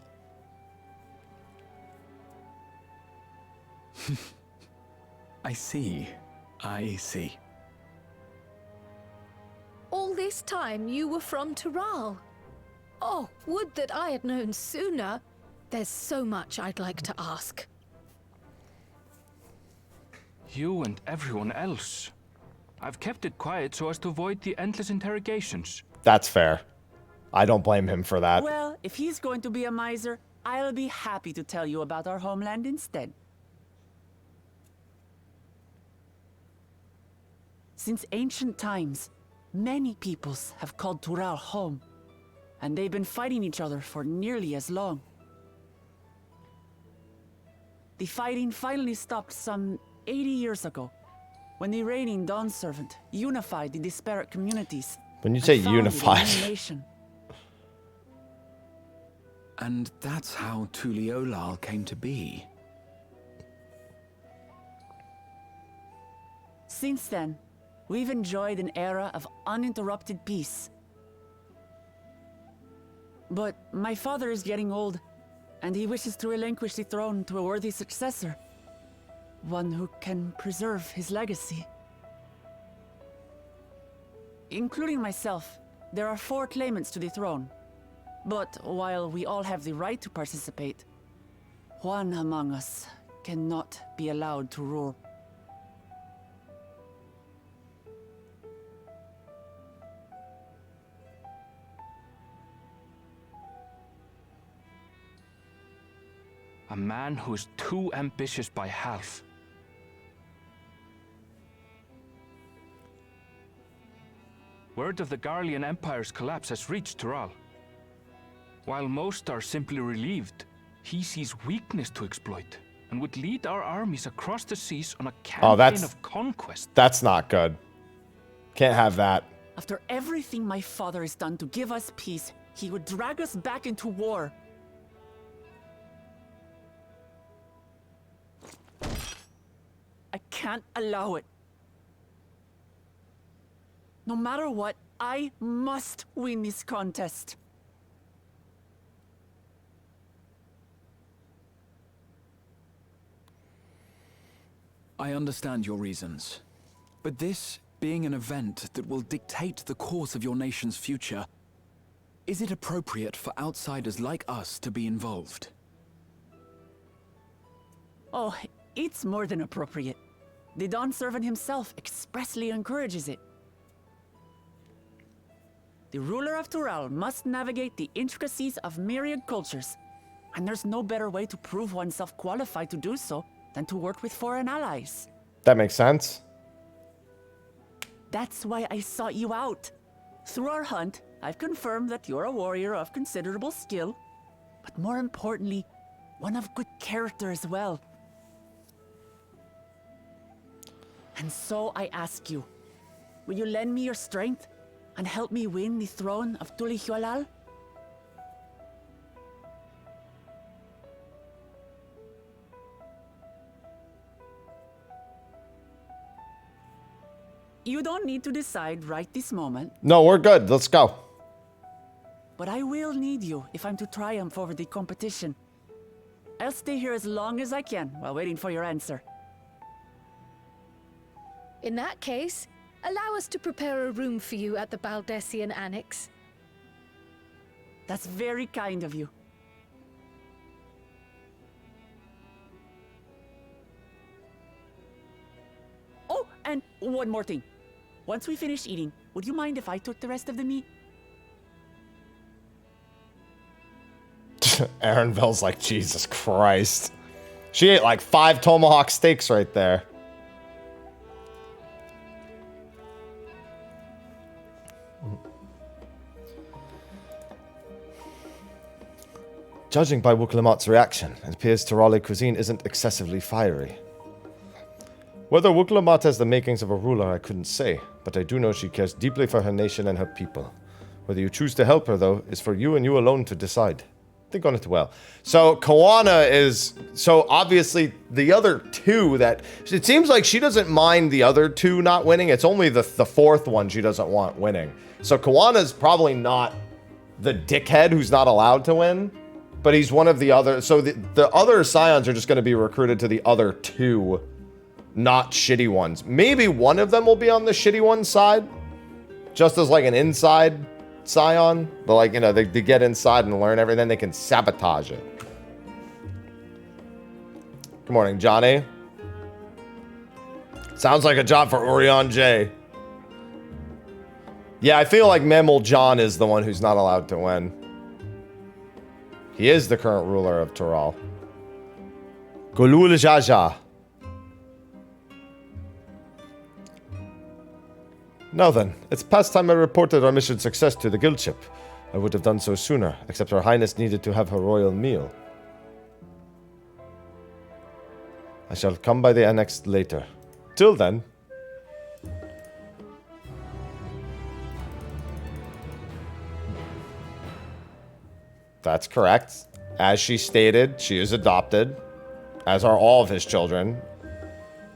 I see. I see. All this time you were from Tural. Oh, would that I had known sooner. There's so much I'd like to ask. You and everyone else. I've kept it quiet so as to avoid the endless interrogations. That's fair. I don't blame him for that. Well, if he's going to be a miser, I'll be happy to tell you about our homeland instead. Since ancient times, many peoples have called Tural home, and they've been fighting each other for nearly as long. The fighting finally stopped some 80 years ago, when the reigning Dawn Servant unified the disparate communities. When you say and founded a unified. new nation. And that's how Tuliolal came to be. Since then, we've enjoyed an era of uninterrupted peace. But my father is getting old, and he wishes to relinquish the throne to a worthy successor. One who can preserve his legacy. Including myself, there are 4 claimants to the throne. But while we all have the right to participate, one among us cannot be allowed to rule. A man who is too ambitious by half. Word of the Garlean Empire's collapse has reached Tural. While most are simply relieved, he sees weakness to exploit and would lead our armies across the seas on a campaign of conquest. That's not good. Can't have that. After everything my father has done to give us peace, he would drag us back into war. I can't allow it. No matter what, I must win this contest. I understand your reasons. But this being an event that will dictate the course of your nation's future, is it appropriate for outsiders like us to be involved? Oh, it's more than appropriate. The Dawn Servant himself expressly encourages it. The ruler of Tural must navigate the intricacies of myriad cultures, and there's no better way to prove oneself qualified to do so than to work with foreign allies. That makes sense. That's why I sought you out. Through our hunt, I've confirmed that you're a warrior of considerable skill, but more importantly, one of good character as well. And so I ask you, will you lend me your strength and help me win the throne of Tulihualal? You don't need to decide right this moment, No, we're good. Let's go. but I will need you if I'm to triumph over the competition. I'll stay here as long as I can while waiting for your answer. In that case, allow us to prepare a room for you at the Baldessian Annex. That's very kind of you. Oh, and one more thing. Once we finish eating, would you mind if I took the rest of the meat? Aaronville's like, Jesus Christ. She ate like 5 tomahawk steaks right there. Judging by Wuklamot's reaction, it appears Turali cuisine isn't excessively fiery. Whether Wuklamot has the makings of a ruler, I couldn't say, but I do know she cares deeply for her nation and her people. Whether you choose to help her, though, is for you and you alone to decide. Think on it well. So, Kawana is... So, obviously, the other 2 that... It seems like she doesn't mind the other 2 not winning. It's only the 4th one she doesn't want winning. So, Kawana's probably not the dickhead who's not allowed to win. But he's one of the other... So, the other Scions are just going to be recruited to the other 2 not shitty ones. Maybe one of them will be on the shitty one side. Just as, like, an inside Scion. But, like, you know, they get inside and learn everything. They can sabotage it. Good morning, Johnny. Sounds like a job for Orion J. Yeah, I feel like Memel John is the one who's not allowed to win. He is the current ruler of Tural. Golul Jaja. Now then, it's past time I reported our mission success to the guild ship. I would have done so sooner, except Her Highness needed to have her royal meal. I shall come by the annex later. Till then. That's correct. As she stated, she is adopted, as are all of his children.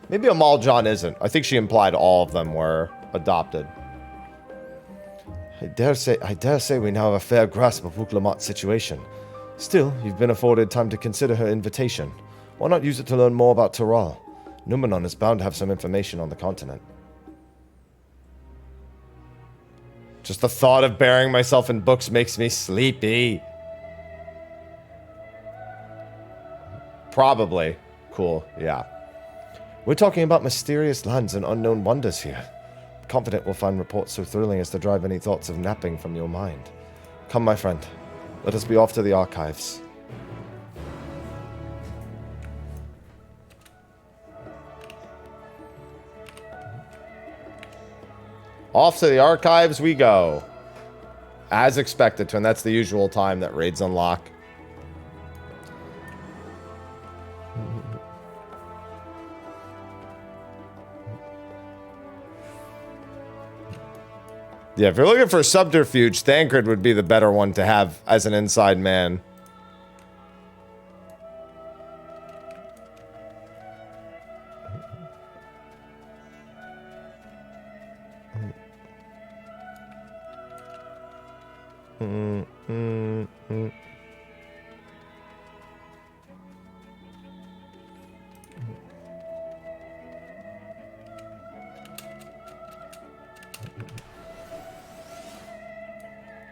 Maybe Amal John isn't. I think she implied all of them were adopted. I dare say we now have a fair grasp of Wuklamat's situation. Still, you've been afforded time to consider her invitation. Why not use it to learn more about Tural? Numenon is bound to have some information on the continent. Just the thought of burying myself in books makes me sleepy. Probably. Cool, yeah. We're talking about mysterious lands and unknown wonders here. Confident we'll find reports so thrilling as to drive any thoughts of napping from your mind. Come, my friend. Let us be off to the archives. Off to the archives we go. As expected, and that's the usual time that raids unlock. Yeah, if you're looking for subterfuge, Thancred would be the better one to have as an inside man.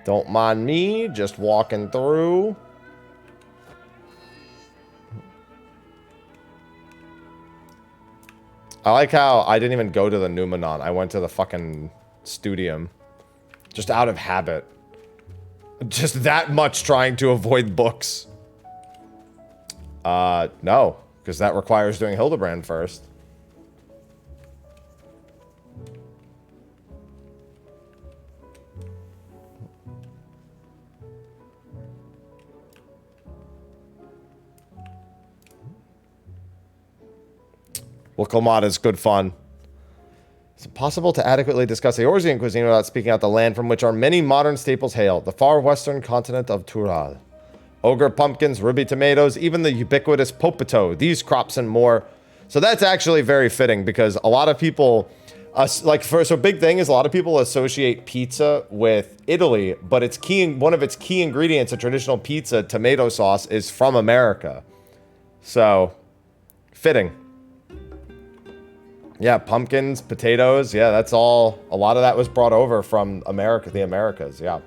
Don't mind me, just walking through. I like how I didn't even go to the Numenon. I went to the fucking Studium. Just out of habit. Just that much trying to avoid books. No. Because that requires doing Hildebrand first. Well, Kalmata is good fun. It's impossible to adequately discuss Eorzean cuisine without speaking out the land from which our many modern staples hail, the far western continent of Tural. Ogre pumpkins, ruby tomatoes, even the ubiquitous popito, these crops and more. So that's actually very fitting because a lot of people, big thing is a lot of people associate pizza with Italy, but one of its key ingredients of traditional pizza, tomato sauce, is from America. So, fitting. Yeah, pumpkins, potatoes, yeah, that's all. A lot of that was brought over from America, the Americas, yeah.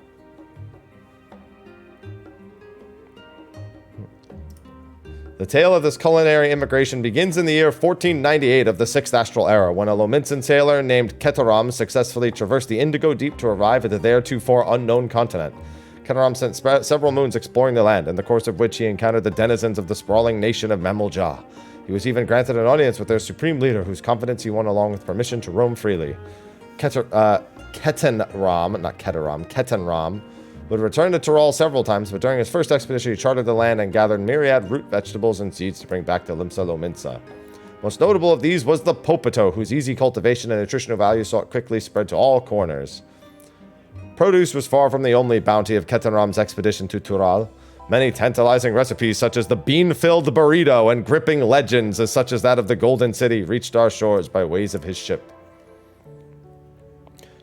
The tale of this culinary immigration begins in the year 1498 of the 6th Astral Era, when a Lominsan sailor named Ketaram successfully traversed the Indigo Deep to arrive at the theretofore unknown continent. Ketaram spent several moons exploring the land, in the course of which he encountered the denizens of the sprawling nation of Mamulja. He was even granted an audience with their supreme leader, whose confidence he won along with permission to roam freely. Ketenram would return to Tural several times, but during his first expedition he charted the land and gathered myriad root vegetables and seeds to bring back to Limsa Lominsa. Most notable of these was the popito, whose easy cultivation and nutritional value saw it quickly spread to all corners. Produce was far from the only bounty of Ketenram's expedition to Tural. Many tantalizing recipes such as the bean-filled burrito and gripping legends as such as that of the Golden City reached our shores by ways of his ship.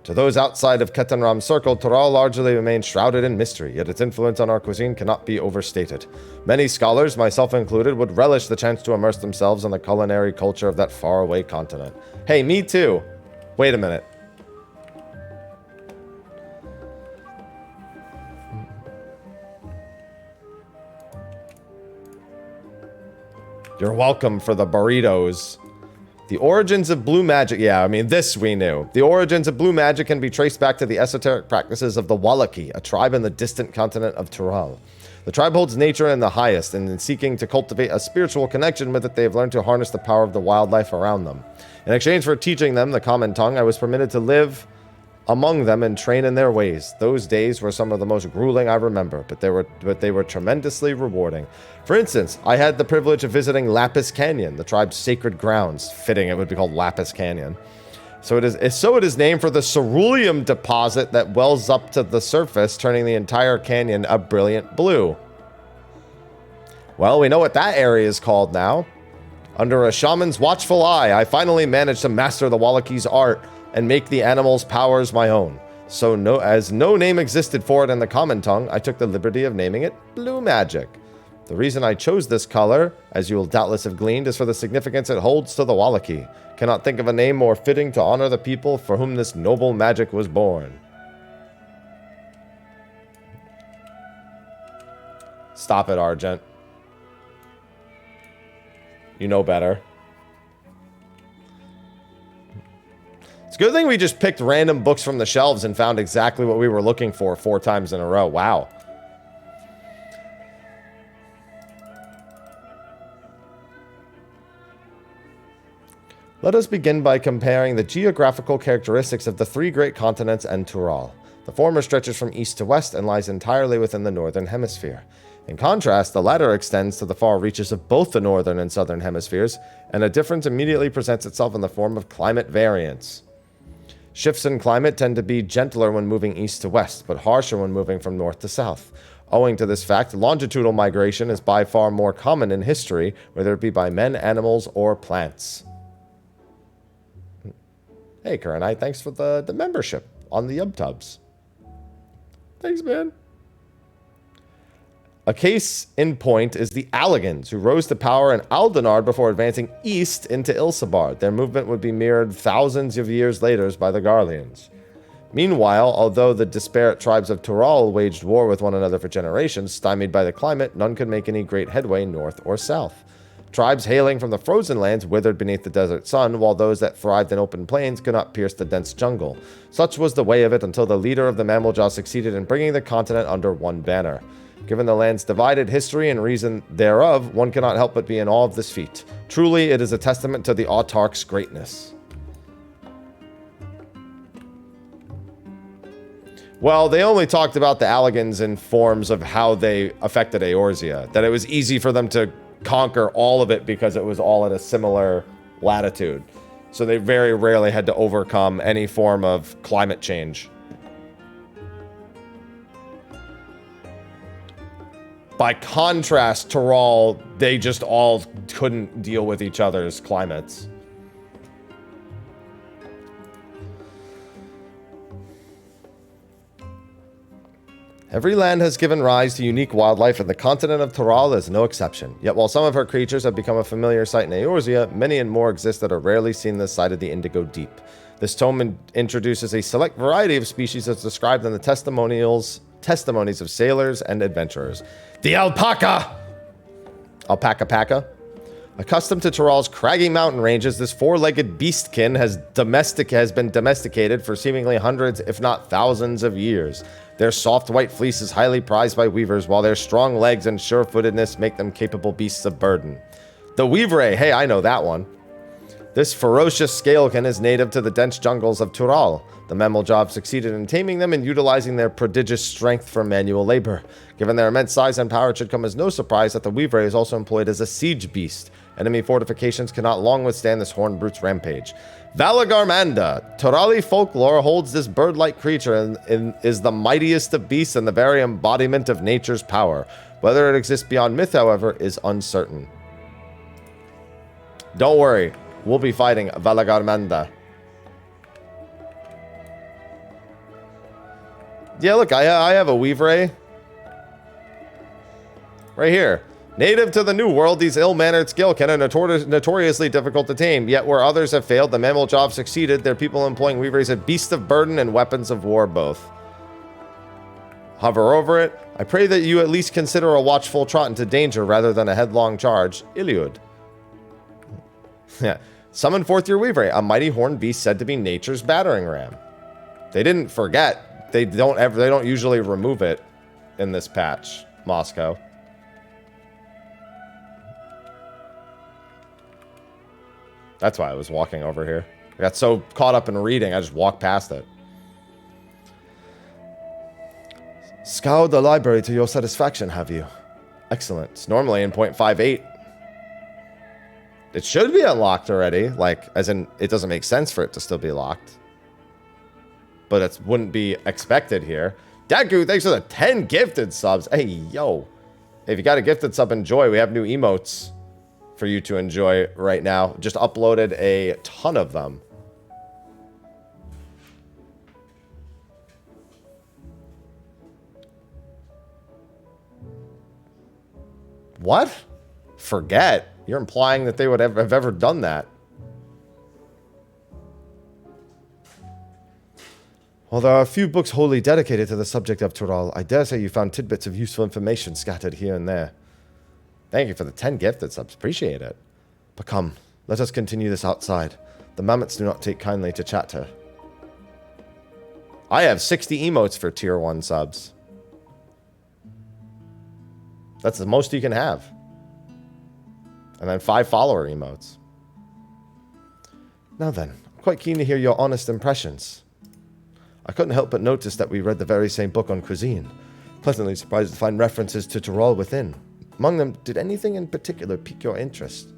To those outside of Ketenram's circle, Tural largely remains shrouded in mystery, yet its influence on our cuisine cannot be overstated. Many scholars, myself included, would relish the chance to immerse themselves in the culinary culture of that faraway continent. Hey, me too! Wait a minute. You're welcome for the burritos. The origins of blue magic. Yeah, I mean, this we knew. The origins of blue magic can be traced back to the esoteric practices of the Wallaki, a tribe in the distant continent of Tural. The tribe holds nature in the highest, and in seeking to cultivate a spiritual connection with it, they have learned to harness the power of the wildlife around them. In exchange for teaching them the common tongue, I was permitted to live among them and train in their ways. Those days were some of the most grueling I remember, but they were tremendously rewarding. For instance, I had the privilege of visiting Lapis Canyon, the tribe's sacred grounds. Fitting it would be called Lapis Canyon. So it is named for the ceruleum deposit that wells up to the surface, turning the entire canyon a brilliant blue. Well, we know what that area is called now. Under a shaman's watchful eye, I finally managed to master the Wallachi's art and make the animal's powers my own. So as no name existed for it in the common tongue, I took the liberty of naming it Blue Magic. The reason I chose this color, as you will doubtless have gleaned, is for the significance it holds to the Wallachi. Cannot think of a name more fitting to honor the people for whom this noble magic was born. Stop it, Argent. You know better. It's a good thing we just picked random books from the shelves and found exactly what we were looking for 4 times in a row. Wow. Let us begin by comparing the geographical characteristics of the 3 great continents and Tural. The former stretches from east to west and lies entirely within the northern hemisphere. In contrast, the latter extends to the far reaches of both the northern and southern hemispheres, and a difference immediately presents itself in the form of climate variance. Shifts in climate tend to be gentler when moving east to west, but harsher when moving from north to south. Owing to this fact, longitudinal migration is by far more common in history, whether it be by men, animals, or plants. Hey, Kurenai, thanks for the membership on the YubTubs. Thanks, man. A case in point is the Alligans, who rose to power in Aldenard before advancing east into Ilsabard. Their movement would be mirrored thousands of years later by the Garleans. Meanwhile, although the disparate tribes of Tural waged war with one another for generations, stymied by the climate, none could make any great headway north or south. Tribes hailing from the frozen lands withered beneath the desert sun, while those that thrived in open plains could not pierce the dense jungle. Such was the way of it until the leader of the Mammaljaw succeeded in bringing the continent under one banner. Given the land's divided history and reason thereof, one cannot help but be in awe of this feat. Truly, it is a testament to the autarch's greatness. Well, they only talked about the Alligans in forms of how they affected Eorzea. That it was easy for them to conquer all of it because it was all at a similar latitude. So they very rarely had to overcome any form of climate change. By contrast, Tural, they just all couldn't deal with each other's climates. Every land has given rise to unique wildlife, and the continent of Tural is no exception. Yet while some of her creatures have become a familiar sight in Eorzea, many and more exist that are rarely seen this side of the Indigo Deep. This tome introduces a select variety of species as described in the testimonies of sailors and adventurers. The alpaca! Alpaca. Accustomed to Tural's craggy mountain ranges, this 4-legged beastkin has been domesticated for seemingly hundreds, if not thousands of years. Their soft white fleece is highly prized by weavers, while their strong legs and sure-footedness make them capable beasts of burden. The weavere, hey, I know that one. This ferocious scalekin is native to the dense jungles of Tural. The Mammaljaw succeeded in taming them and utilizing their prodigious strength for manual labor. Given their immense size and power, it should come as no surprise that the weavere is also employed as a siege beast. Enemy fortifications cannot long withstand this horned brute's rampage. Valagarmanda. Turali folklore holds this bird-like creature and is the mightiest of beasts and the very embodiment of nature's power. Whether it exists beyond myth, however, is uncertain. Don't worry, we'll be fighting Valagarmanda. Yeah, look, I have a weavere. Right here. Native to the New World, these ill-mannered scalekin are notoriously difficult to tame, yet where others have failed, the Mammaljaw have succeeded, their people employing weaveres as beasts of burden and weapons of war both. Hover over it. I pray that you at least consider a watchful trot into danger rather than a headlong charge. Iliud. Yeah. Summon forth your weavere, a mighty horned beast said to be nature's battering ram. They didn't forget. They don't usually remove it in this patch, Moscow. That's why I was walking over here. I got so caught up in reading, I just walked past it. Scoured the library to your satisfaction, have you? Excellent. It's normally in 0.58. It should be unlocked already. Like, as in, it doesn't make sense for it to still be locked. But it wouldn't be expected here. Dagu, thanks for the 10 gifted subs. Hey, yo. If you got a gifted sub, enjoy. We have new emotes for you to enjoy right now. Just uploaded a ton of them. What? Forget? You're implying that they would have ever done that. While there are a few books wholly dedicated to the subject of Tural, I dare say you found tidbits of useful information scattered here and there. Thank you for the 10 gifted subs. Appreciate it. But come, let us continue this outside. The mammoths do not take kindly to chatter. I have 60 emotes for tier 1 subs. That's the most you can have. And then 5 follower emotes. Now then, I'm quite keen to hear your honest impressions. I couldn't help but notice that we read the very same book on cuisine. Pleasantly surprised to find references to Tyrol within. Among them, did anything in particular pique your interest?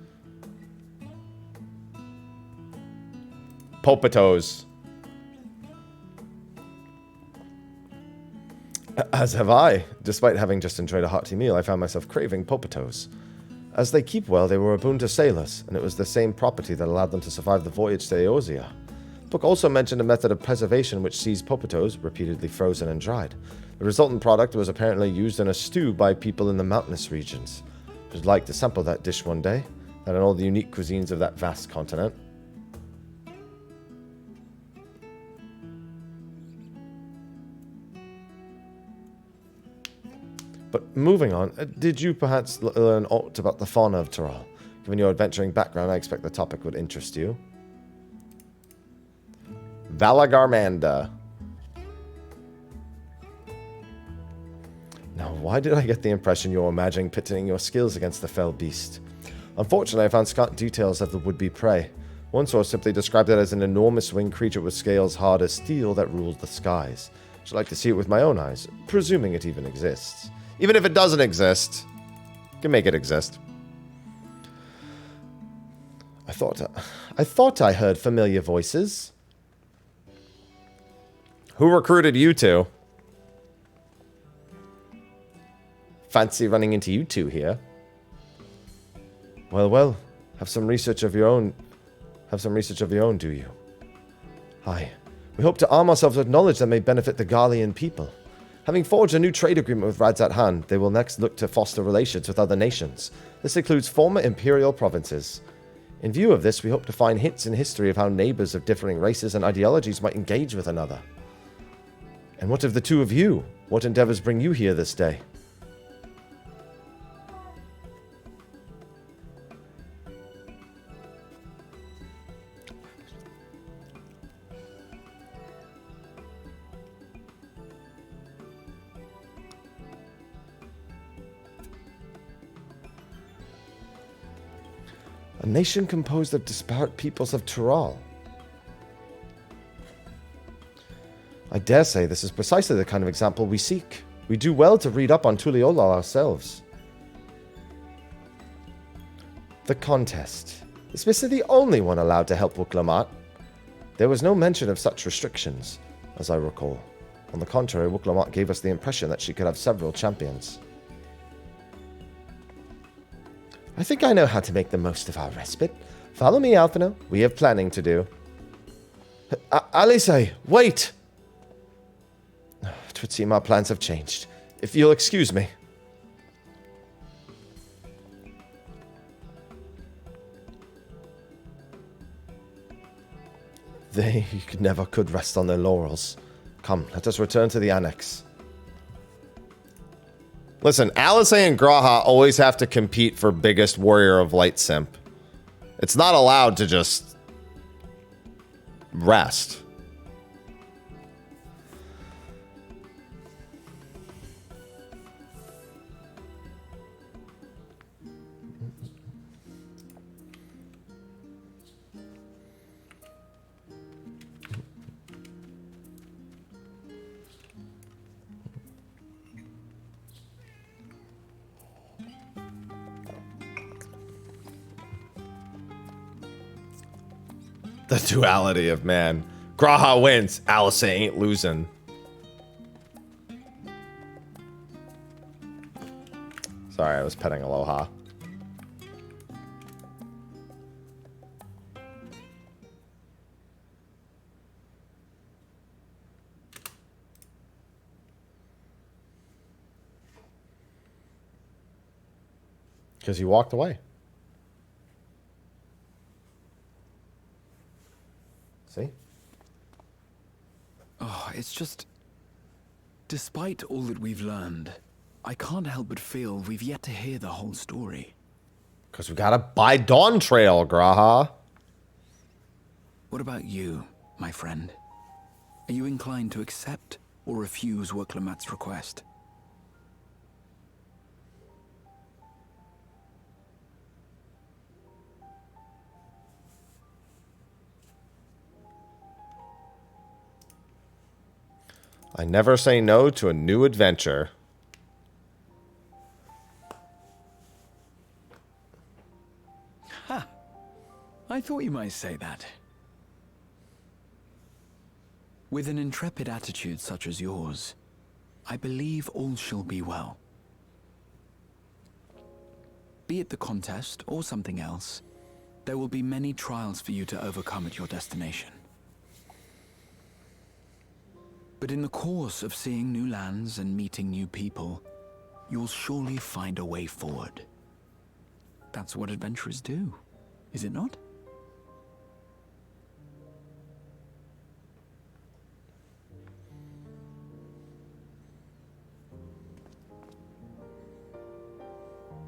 Popatos. As have I. Despite having just enjoyed a hearty meal, I found myself craving popatos. As they keep well, they were a boon to sailors, and it was the same property that allowed them to survive the voyage to Eosia. The book also mentioned a method of preservation which sees popatos repeatedly frozen and dried. The resultant product was apparently used in a stew by people in the mountainous regions. I would like to sample that dish one day, and all the unique cuisines of that vast continent. But moving on, did you perhaps learn aught about the fauna of Tyrol? Given your adventuring background, I expect the topic would interest you. Valagarmanda. Now, why did I get the impression you were imagining pitting your skills against the fell beast? Unfortunately, I found scant details of the would-be prey. One source simply described it as an enormous winged creature with scales hard as steel that ruled the skies. I'd like to see it with my own eyes, presuming it even exists. Even if it doesn't exist, you can make it exist. I thought I heard familiar voices. Who recruited you two? Fancy running into you two here. Well, have some research of your own. Do you? Aye. We hope to arm ourselves with knowledge that may benefit the Garlean people. Having forged a new trade agreement with Radzat Han, they will next look to foster relations with other nations. This includes former imperial provinces. In view of this, we hope to find hints in history of how neighbors of differing races and ideologies might engage with another. And what of the two of you? What endeavors bring you here this day? A nation composed of disparate peoples of Tyrol. I dare say this is precisely the kind of example we seek. We do well to read up on Tuliolal ourselves. The contest. Is Missa the only one allowed to help Wuklamat? There was no mention of such restrictions, as I recall. On the contrary, Wuklamat gave us the impression that she could have several champions. I think I know how to make the most of our respite. Follow me, Alphino. We have planning to do. Alice, wait! It would seem our plans have changed. If you'll excuse me. They never could rest on their laurels. Come, let us return to the annex. Listen, Alice and Graha always have to compete for biggest warrior of light simp. It's not allowed to just rest. The duality of man. Graha wins. Alice ain't losing. Sorry, I was petting Aloha. Because he walked away. See? Oh, it's just... Despite all that we've learned, I can't help but feel we've yet to hear the whole story. Because we gotta buy Dawntrail, Graha. What about you, my friend? Are you inclined to accept or refuse Wurklamat's request? I never say no to a new adventure. Ha! I thought you might say that. With an intrepid attitude such as yours, I believe all shall be well. Be it the contest or something else, there will be many trials for you to overcome at your destination. But in the course of seeing new lands and meeting new people, you'll surely find a way forward. That's what adventurers do, is it not?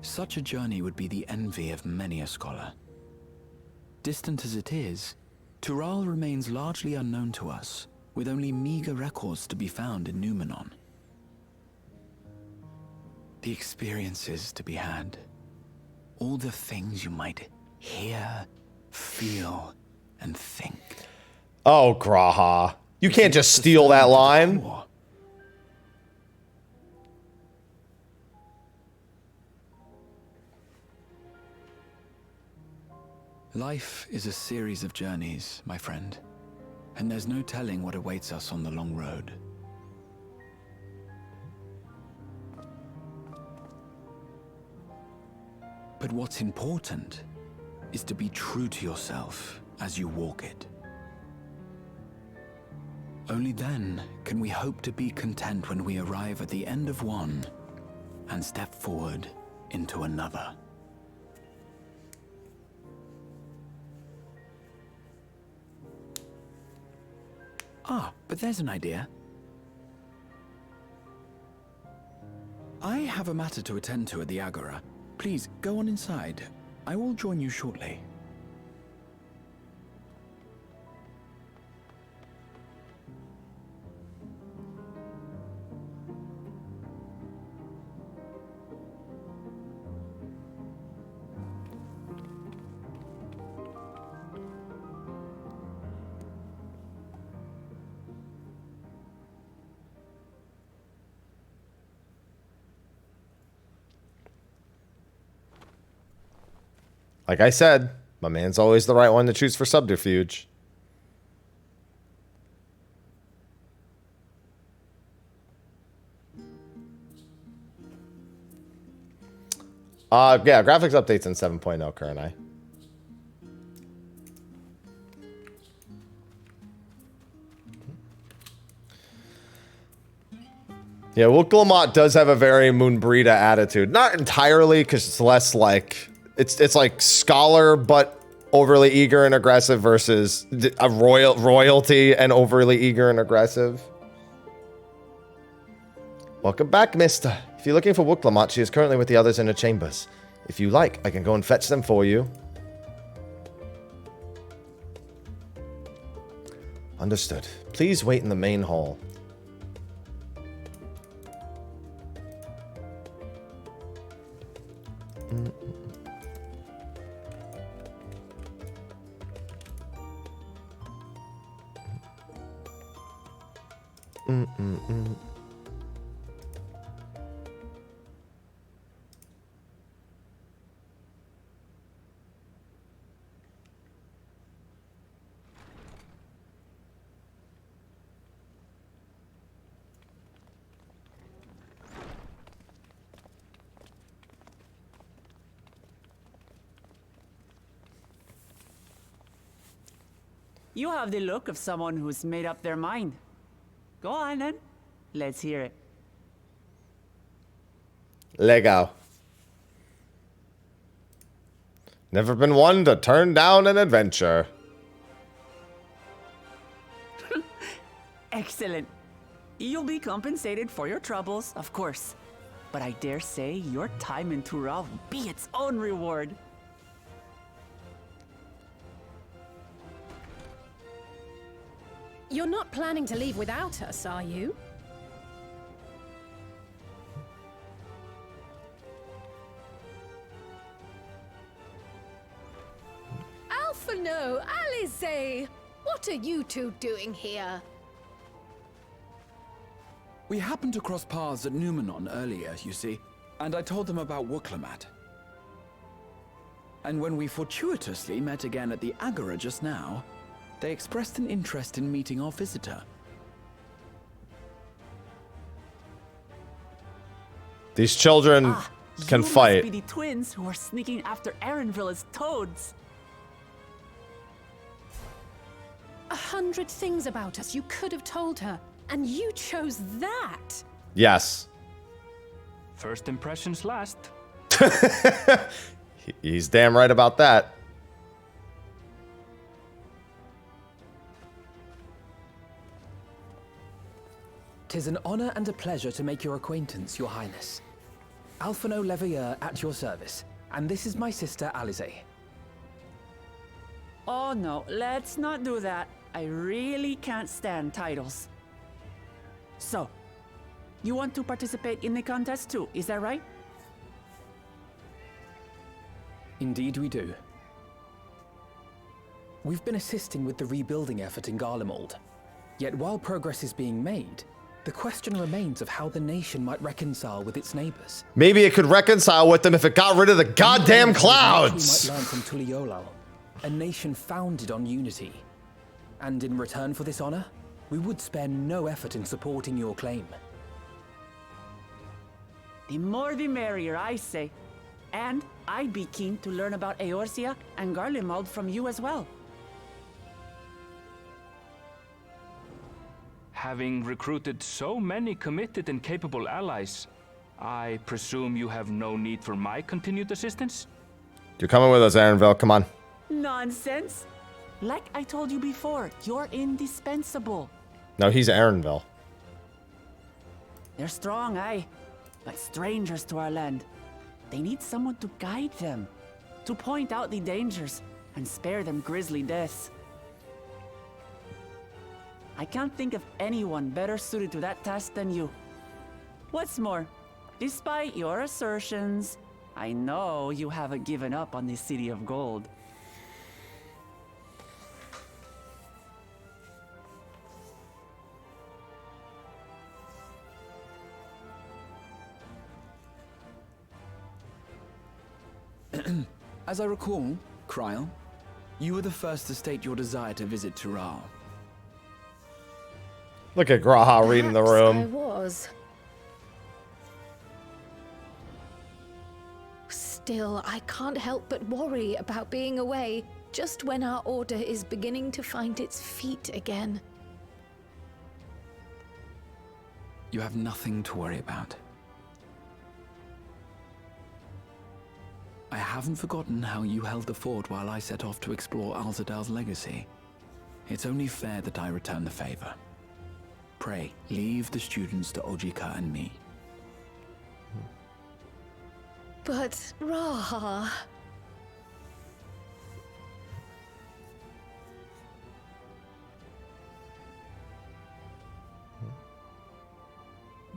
Such a journey would be the envy of many a scholar. Distant as it is, Tural remains largely unknown to us, with only meager records to be found in Numenon. The experiences to be had, all the things you might hear, feel, and think. Oh, Graha. You can't just steal that line. Life is a series of journeys, my friend. And there's no telling what awaits us on the long road. But what's important is to be true to yourself as you walk it. Only then can we hope to be content when we arrive at the end of one and step forward into another. Ah, but there's an idea. I have a matter to attend to at the Agora. Please, go on inside. I will join you shortly. Like I said, my man's always the right one to choose for subterfuge. Yeah, graphics updates in 7.0 currently. Yeah, Wuklamot does have a very Moonbrita attitude. Not entirely, because it's less like... It's like scholar, but overly eager and aggressive versus a royalty and overly eager and aggressive. Welcome back, mister. If you're looking for Wuklamot, she is currently with the others in her chambers. If you like, I can go and fetch them for you. Understood. Please wait in the main hall. You have the look of someone who's made up their mind. Go on then. Let's hear it. Lego. Never been one to turn down an adventure. Excellent. You'll be compensated for your troubles, of course. But I dare say your time in Tural will be its own reward. You're not planning to leave without us, are you? Alphino, Alize! What are you two doing here? We happened to cross paths at Numenon earlier, you see, and I told them about Wuklamat. And when we fortuitously met again at the Agora just now, they expressed an interest in meeting our visitor. These children can you fight. must be the twins who are sneaking after Erenville as toads. 100 things about us you could have told her, and you chose that. Yes. First impressions last. He's damn right about that. "'Tis an honor and a pleasure to make your acquaintance, Your Highness. Alphino Leveilleur at your service, and this is my sister Alize." Oh no, let's not do that. I really can't stand titles. So, you want to participate in the contest too, is that right? Indeed we do. We've been assisting with the rebuilding effort in Garlemald. Yet while progress is being made, the question remains of how the nation might reconcile with its neighbors. Maybe it could reconcile with them if it got rid of the goddamn clouds. We might learn from Tuliolal, a nation founded on unity. And in return for this honor, we would spare no effort in supporting your claim. The more the merrier, I say. And I'd be keen to learn about Eorzea and Garlemald from you as well. Having recruited so many committed and capable allies, I presume you have no need for my continued assistance? You're coming with us, Erenville. Come on. Nonsense! Like I told you before, you're indispensable. No, he's Erenville. They're strong, aye, but strangers to our land. They need someone to guide them, to point out the dangers, and spare them grisly deaths. I can't think of anyone better suited to that task than you. What's more, despite your assertions, I know you haven't given up on the City of Gold. As I recall, Kryl, you were the first to state your desire to visit Tural. Look at Graha reading the Perhaps I room. was. Still, I can't help but worry about being away just when our order is beginning to find its feet again. You have nothing to worry about. I haven't forgotten how you held the fort while I set off to explore Alzadal's legacy. It's only fair that I return the favor. Pray, leave the students to Ojika and me. But, Raha...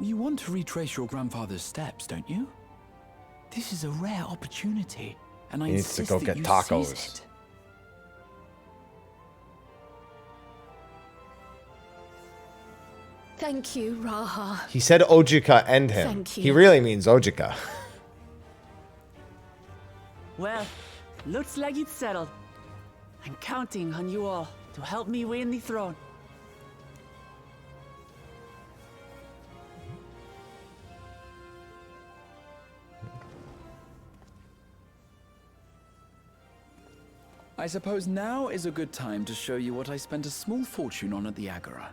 You want to retrace your grandfather's steps, don't you? This is a rare opportunity, and I He needs to insist go that get you tacos. seize it. Thank you, Raha. He said Ojika and him. Thank you. He really means Ojika. Well, looks like it's settled. I'm counting on you all to help me win the throne. I suppose now is a good time to show you what I spent a small fortune on at the Agora.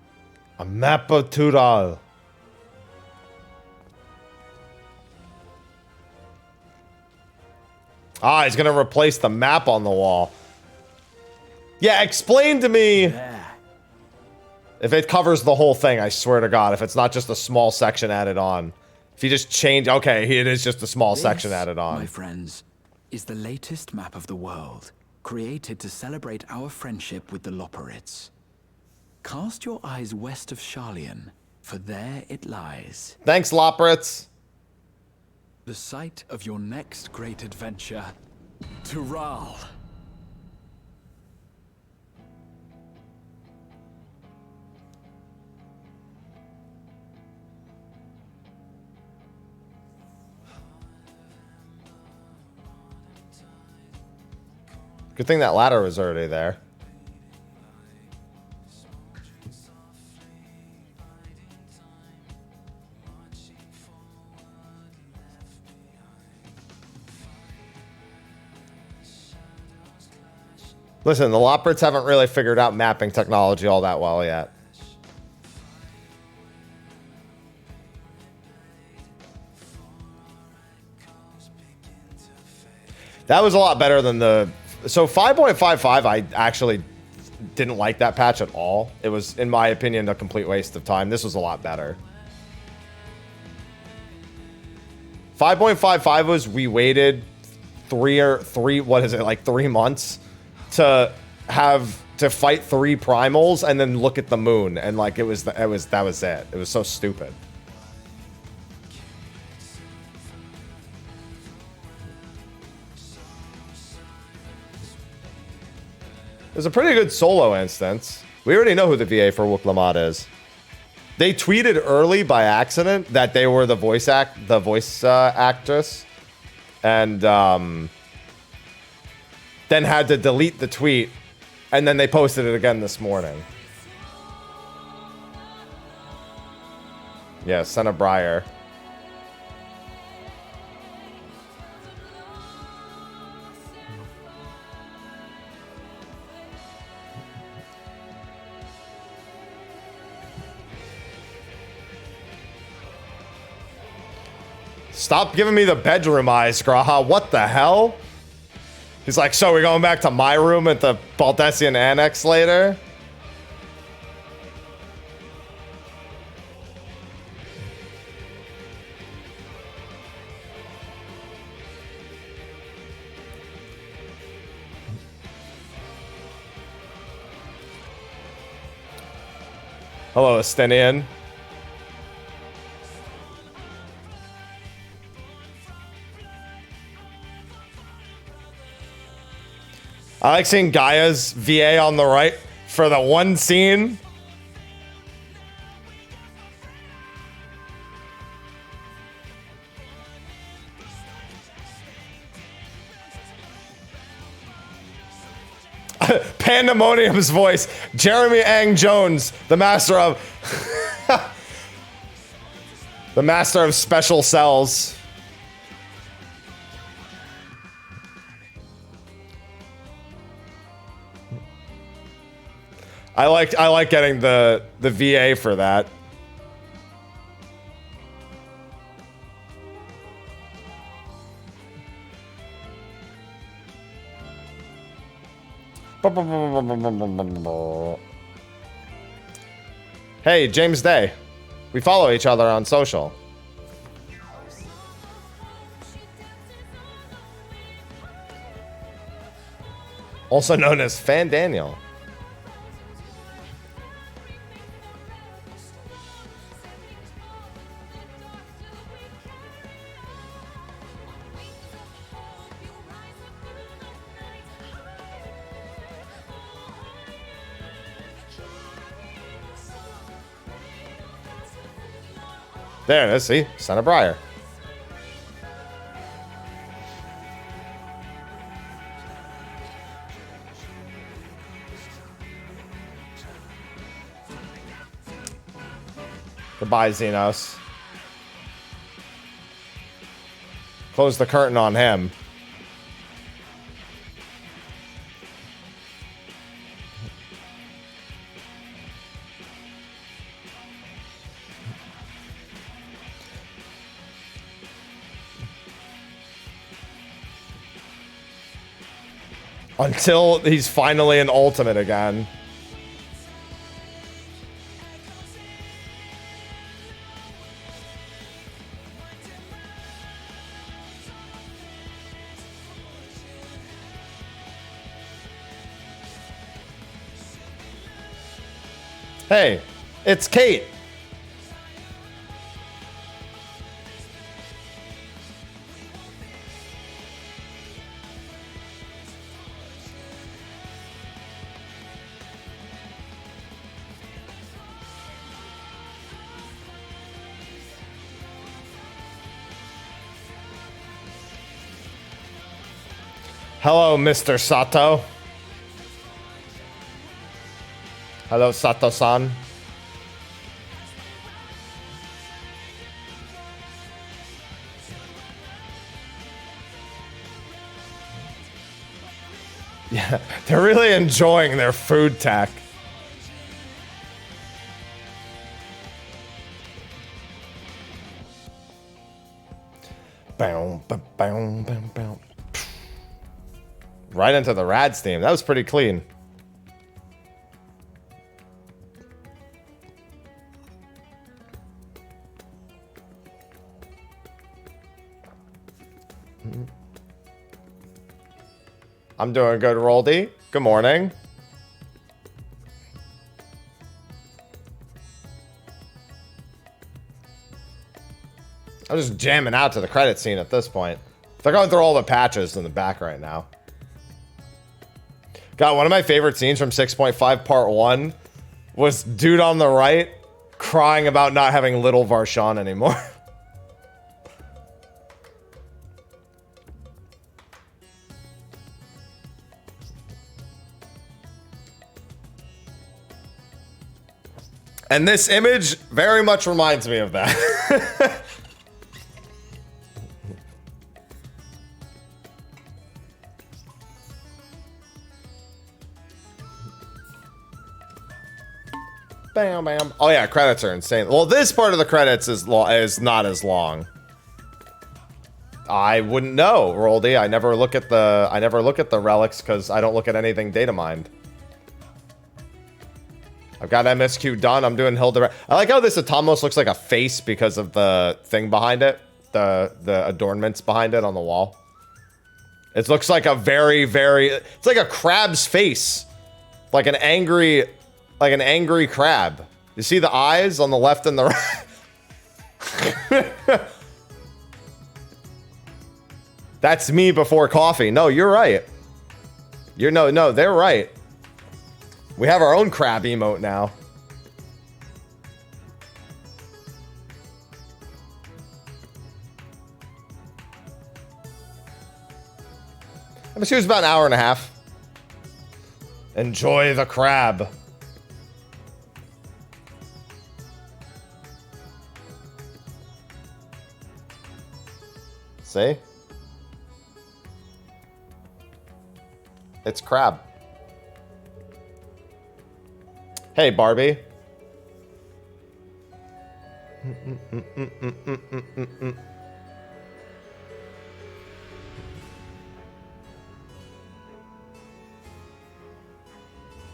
A map of Tural. Ah, he's gonna replace the map on the wall. Yeah, explain to me. There. If it covers the whole thing, I swear to God, if it's not just a small section added on. If you just change, okay, it is just a small section added on. My friends, is the latest map of the world, created to celebrate our friendship with the Loporrits. Cast your eyes west of Sharlayan, for there it lies. Thanks, Loporrits. The site of your next great adventure, Tural. Good thing that ladder was already there. Listen, the Loporrits haven't really figured out mapping technology all that well yet. That was a lot better than the... So 5.55, I actually didn't like that patch at all. It was, in my opinion, a complete waste of time. This was a lot better. 5.55 was we waited 3 months to fight 3 primals and then look at the moon, and like that was it. It was so stupid. It was a pretty good solo instance. We already know who the VA for Wook Lamad is. They tweeted early by accident that they were the voice actress, and then had to delete the tweet, and then they posted it again this morning. Yeah, Senna Breyer. Stop giving me the bedroom eyes, Graha. What the hell? He's like, so we're going back to my room at the Baldessian Annex later? Hello, Estinian. I like seeing Gaia's VA on the right for the one scene. Pandemonium's voice. Jeremy Ang Jones, the master of... the master of special cells. I like getting the VA for that. Hey, James Day. We follow each other on social. Also known as Fan Daniel. There it is, see? Son of Briar. Goodbye, Xenos. Close the curtain on him. Until he's finally an ultimate again. Hey, it's Kate. Hello, Mr. Sato. Hello, Sato-san. Yeah, they're really enjoying their food tech. Bow, bow, bow, bow, bow. Right into the Rad's theme. That was pretty clean. I'm doing good, Roldy. Good morning. I'm just jamming out to the credit scene at this point. They're going through all the patches in the back right now. God, one of my favorite scenes from 6.5 Part 1 was dude on the right crying about not having Little Varshan anymore. And this image very much reminds me of that. Bam, bam. Oh yeah, credits are insane. Well, this part of the credits is not as long. I wouldn't know, Roldy. I never look at the relics because I don't look at anything data mined. I've got MSQ done. I'm doing Hilda. I like how this almost looks like a face because of the thing behind it, the adornments behind it on the wall. It looks like a it's like a crab's face, like an angry crab. You see the eyes on the left and the right? That's me before coffee. No, you're right. No, they're right. We have our own crab emote now. MSQ was about an hour and a half. Enjoy the crab. See? It's crab. Hey, Barbie.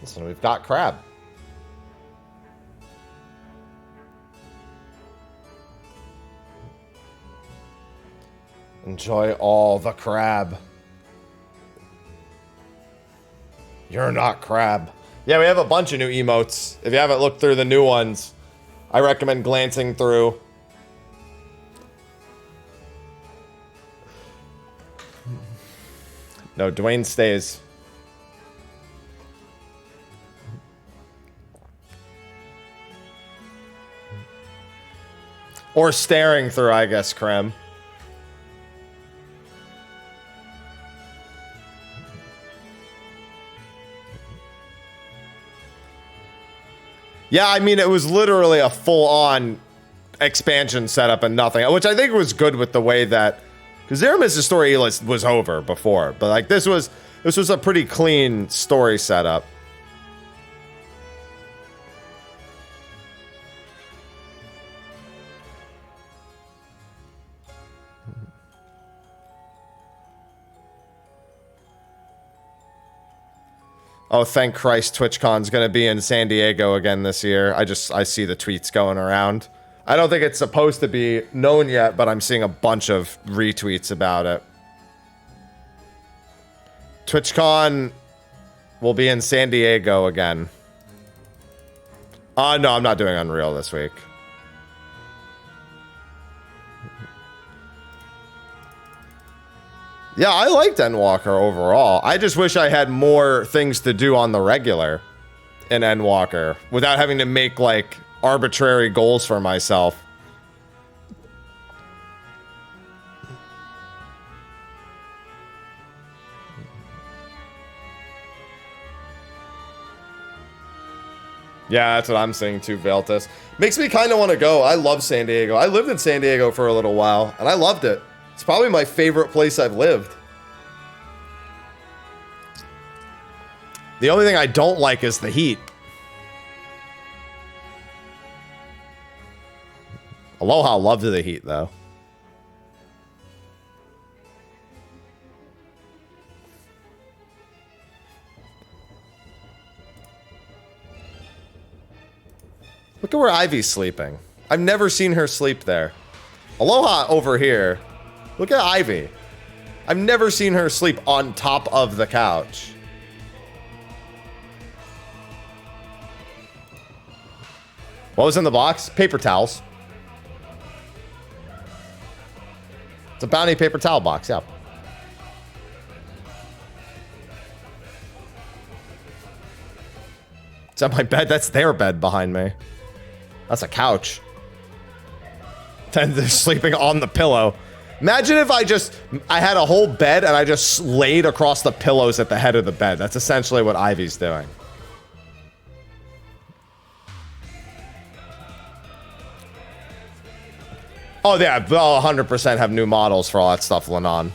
Listen, we've got crab. Enjoy all the crab. You're not crab. Yeah, we have a bunch of new emotes. If you haven't looked through the new ones, I recommend glancing through. No, Dwayne stays. Or staring through, I guess, Krem. Yeah, I mean, it was literally a full-on expansion setup and nothing, which I think was good with the way that, because Zeramis's story was over before, but like this was a pretty clean story setup. Oh, thank Christ, TwitchCon's gonna be in San Diego again this year. I see the tweets going around. I don't think it's supposed to be known yet, but I'm seeing a bunch of retweets about it. TwitchCon will be in San Diego again. No, I'm not doing Unreal this week. Yeah, I liked Endwalker overall. I just wish I had more things to do on the regular in Endwalker without having to make, like, arbitrary goals for myself. Yeah, that's what I'm saying too, Veltus. Makes me kind of want to go. I love San Diego. I lived in San Diego for a little while, and I loved it. It's probably my favorite place I've lived. The only thing I don't like is the heat. Aloha loved the heat, though. Look at where Ivy's sleeping. I've never seen her sleep there. Aloha over here. Look at Ivy. I've never seen her sleep on top of the couch. What was in the box? Paper towels. It's a Bounty paper towel box, yeah. Is that my bed? That's their bed behind me. That's a couch. And they're sleeping on the pillow. Imagine if I had a whole bed and I just laid across the pillows at the head of the bed. That's essentially what Ivy's doing. Oh, yeah, they'll 100% have new models for all that stuff, Lenon.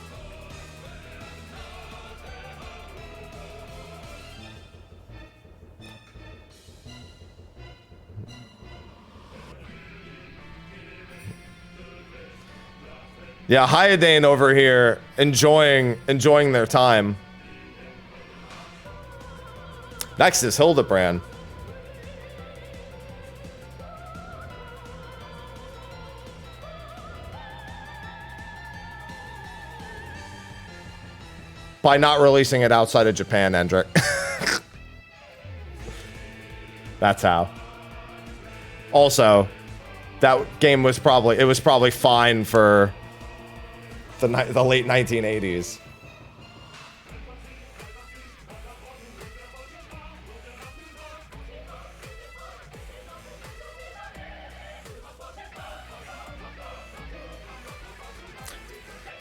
Yeah, Hyodane over here enjoying their time. Next is Hildebrand. By not releasing it outside of Japan, Hendrik. That's how. Also, that game was probably fine for the late 1980s.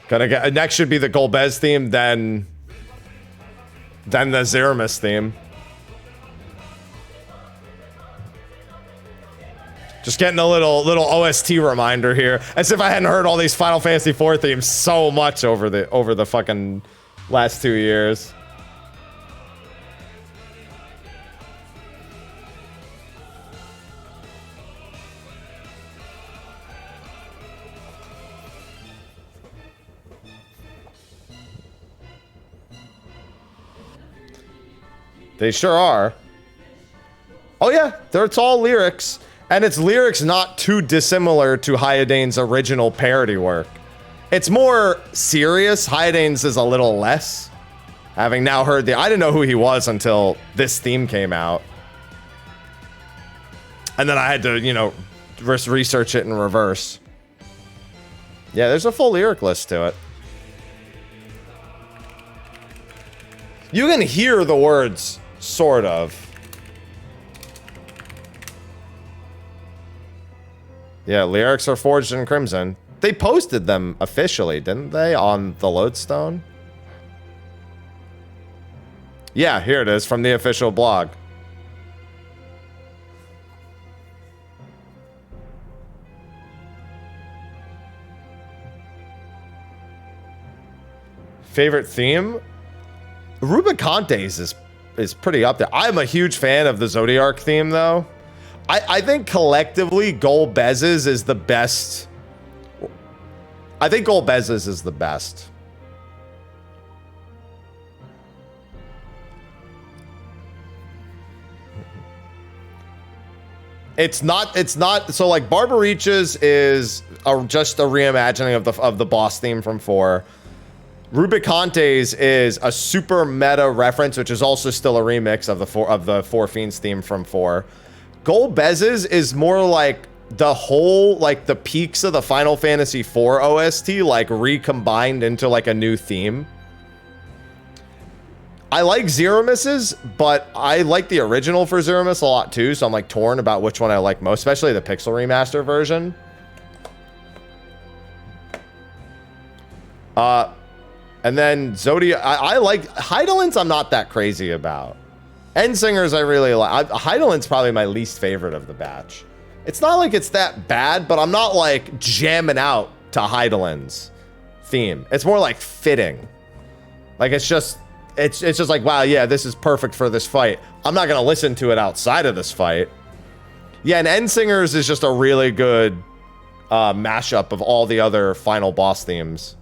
Gonna get next should be the Golbez theme, then the Zeramis theme. Just getting a little OST reminder here, as if I hadn't heard all these Final Fantasy IV themes so much over the fucking last 2 years. They sure are. Oh yeah, it's all lyrics. And it's lyrics not too dissimilar to Hyodane's original parody work. It's more serious. Hyodane's is a little less. Having now heard I didn't know who he was until this theme came out. And then I had to, research it in reverse. Yeah, there's a full lyric list to it. You can hear the words, sort of. Yeah, lyrics are forged in Crimson. They posted them officially, didn't they, on the Lodestone? Yeah, here it is from the official blog. Favorite theme? Rubicante's is pretty up there. I'm a huge fan of the Zodiac theme, though. I think collectively, Golbez's is the best. I think Golbez's is the best. It's not, so like Barbariccia's is just a reimagining of the boss theme from 4. Rubicante's is a super meta reference, which is also still a remix of the Four Fiends theme from 4. Golbez's is more like the whole, like the peaks of the Final Fantasy IV OST, like recombined into like a new theme. I like Zeramis's, but I like the original for Zeramis a lot too, so I'm like torn about which one I like most, especially the Pixel Remaster version. And then Zodia, I like Heidelin's. I'm not that crazy about. Endsingers I really like. Heidelin's probably my least favorite of the batch. It's not like it's that bad, but I'm not like jamming out to Heidelin's theme. It's more like fitting. Like it's just like, wow, yeah, this is perfect for this fight. I'm not gonna listen to it outside of this fight. Yeah, and Endsingers is just a really good mashup of all the other final boss themes.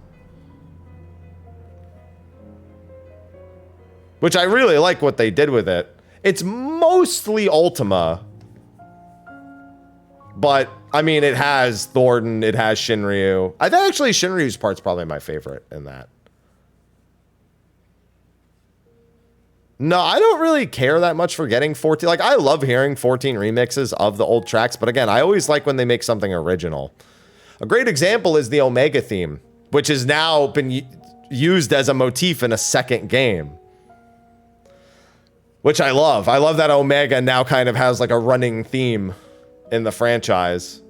Which I really like what they did with it. It's mostly Ultima. But, I mean, it has Thornton, it has Shinryu. I think actually Shinryu's part's probably my favorite in that. No, I don't really care that much for getting 14. Like, I love hearing 14 remixes of the old tracks. But again, I always like when they make something original. A great example is the Omega theme, which has now been used as a motif in a second game. Which I love. I love that Omega now kind of has like a running theme in the franchise.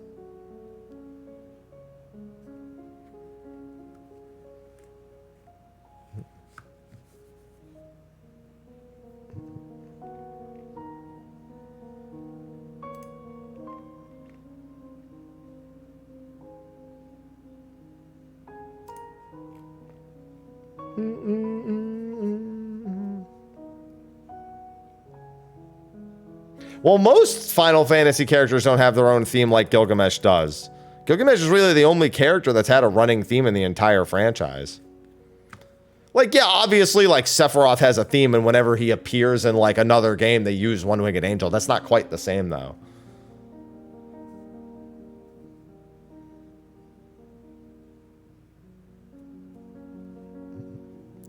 Well, most Final Fantasy characters don't have their own theme like Gilgamesh does. Gilgamesh is really the only character that's had a running theme in the entire franchise. Like, yeah, obviously, like, Sephiroth has a theme, and whenever he appears in, like, another game, they use One-Winged Angel. That's not quite the same, though.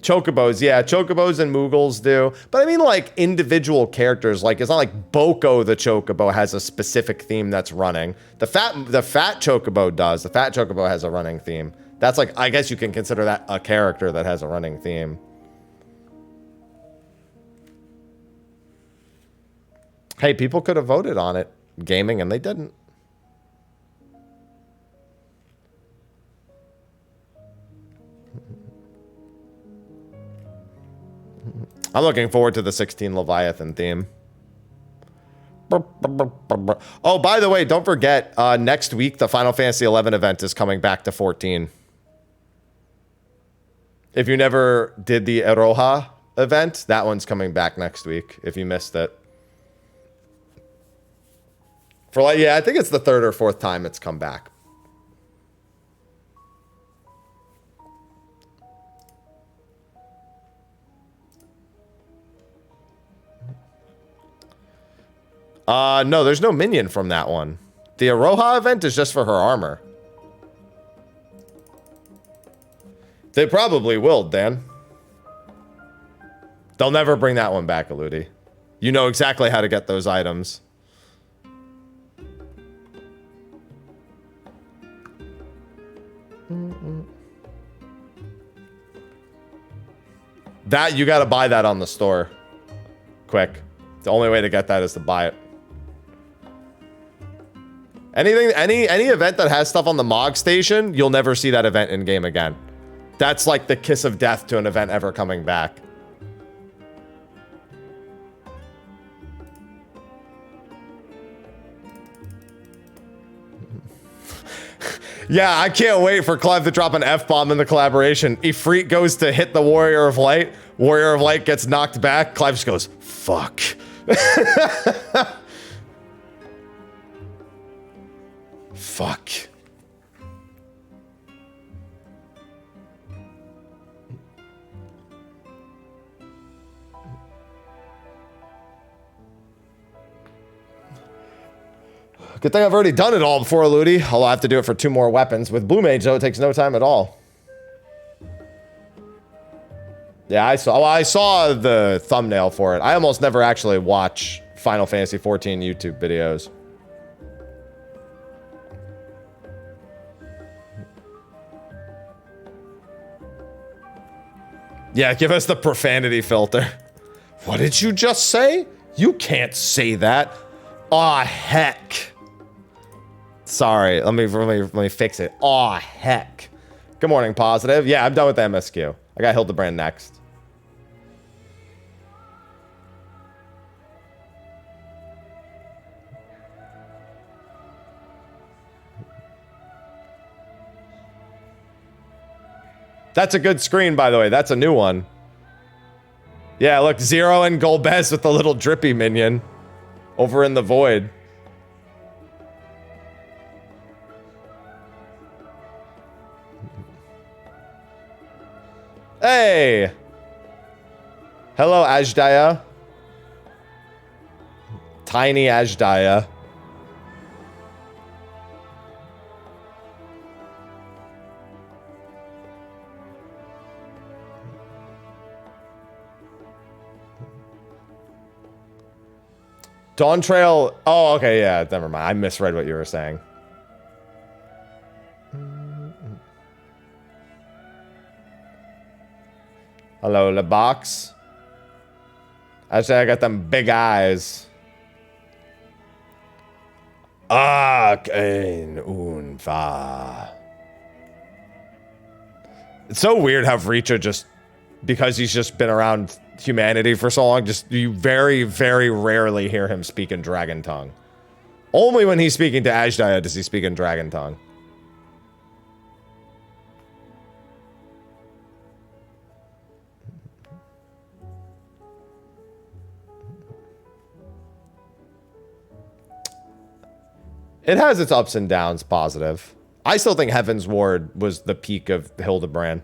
Chocobos, yeah, Chocobos and Moogles do. But I mean, like, individual characters, like, it's not like Boko the Chocobo has a specific theme that's running. The fat Chocobo does. The fat Chocobo has a running theme. That's like, I guess you can consider that a character that has a running theme. Hey, people could have voted on it, gaming, and they didn't. I'm looking forward to the 16 Leviathan theme. Oh, by the way, don't forget, next week, the Final Fantasy XI event is coming back to 14. If you never did the Eroha event, that one's coming back next week, if you missed it. For like, yeah, I think it's the 3rd or 4th time it's come back. No, there's no minion from that one. The Aroha event is just for her armor. They probably will, Dan. They'll never bring that one back, Eludi. You know exactly how to get those items. That, you gotta buy that on the store. Quick. The only way to get that is to buy it. Anything, any event that has stuff on the Mog Station, you'll never see that event in game again. That's like the kiss of death to an event ever coming back. Yeah, I can't wait for Clive to drop an F-bomb in the collaboration. Ifrit goes to hit the Warrior of Light. Warrior of Light gets knocked back. Clive just goes, fuck. Fuck. Good thing I've already done it all before Eludi. Although I have to do it for 2 more weapons. With Blue Mage, though, it takes no time at all. Yeah, I saw the thumbnail for it. I almost never actually watch Final Fantasy XIV YouTube videos. Yeah, give us the profanity filter. What did you just say? You can't say that. Aw, heck. Sorry, let me fix it. Aw, heck. Good morning, Positive. Yeah, I'm done with the MSQ. I got Hildebrand next. That's a good screen, by the way. That's a new one. Yeah, look, Zero and Golbez with the little drippy minion over in the void. Hey! Hello, Ajdaya. Tiny Ajdaya. Dawntrail. Oh, okay, yeah, never mind. I misread what you were saying. Hello, the box. Actually, I got them big eyes. Arcane Unva. It's so weird how Vreecha just, because he's just been around humanity for so long, just you very, very rarely hear him speak in Dragon Tongue. Only when he's speaking to Ajdaya does he speak in Dragon Tongue. It has its ups and downs, Positive. I still think Heaven's Ward was the peak of Hildebrand.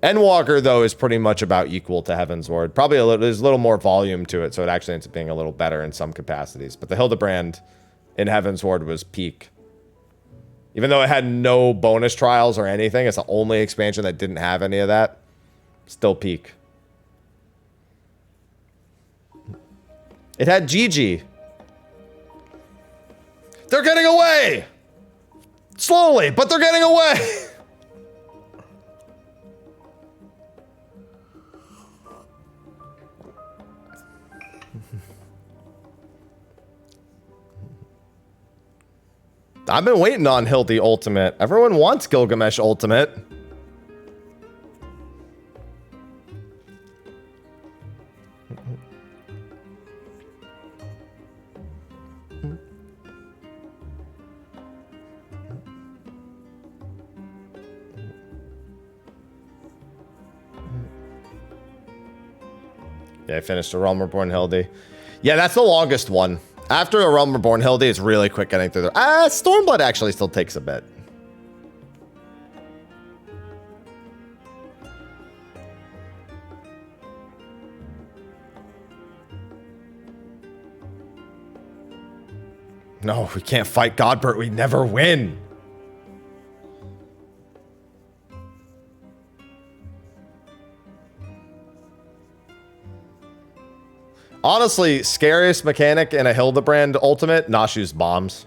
Endwalker, though, is pretty much about equal to Heaven's Ward. Probably there's a little more volume to it, so it actually ends up being a little better in some capacities. But the Hildebrand in Heaven's Ward was peak. Even though it had no bonus trials or anything, it's the only expansion that didn't have any of that. Still peak. It had Gigi. They're getting away! Slowly, but they're getting away! I've been waiting on Hildy Ultimate. Everyone wants Gilgamesh Ultimate. Yeah, I finished A Realm Reborn Hildy. Yeah, that's the longest one. After A Realm Reborn Hildy, it's really quick getting through there. Stormblood actually still takes a bit. No, we can't fight Godbert. We never win. Honestly, scariest mechanic in a Hildebrand Ultimate, Nashu's bombs.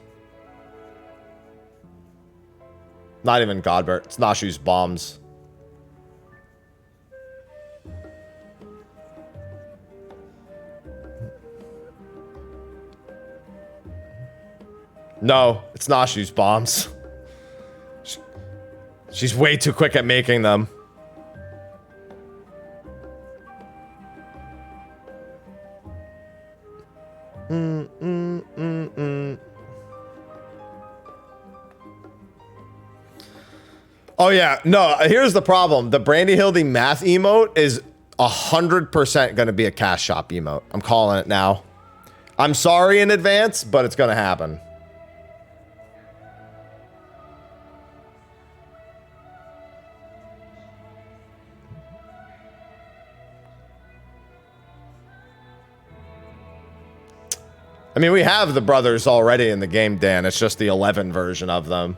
Not even Godbert, it's Nashu's bombs. No, it's Nashu's bombs. She's way too quick at making them. Oh yeah, no, here's the problem. The Brandy Hildy math emote is 100% gonna be a cash shop emote. I'm calling it now. I'm sorry in advance, but it's gonna happen. I mean, we have the brothers already in the game, Dan. It's just the 11 version of them.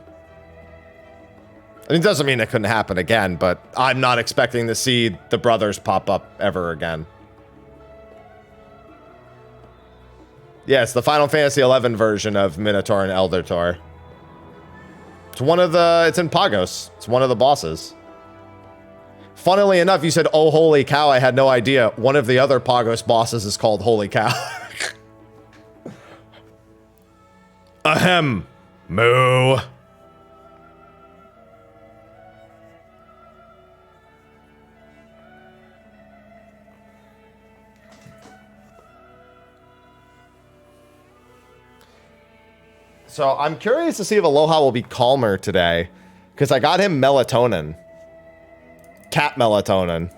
I mean, it doesn't mean it couldn't happen again, but I'm not expecting to see the brothers pop up ever again. Yeah, it's the Final Fantasy 11 version of Minotaur and Eldertor. It's one of the... It's in Pagos. It's one of the bosses. Funnily enough, you said, oh, holy cow, I had no idea. One of the other Pagos bosses is called Holy Cow. Ahem. Moo. So I'm curious to see if Aloha will be calmer today, because I got him melatonin. Cat melatonin.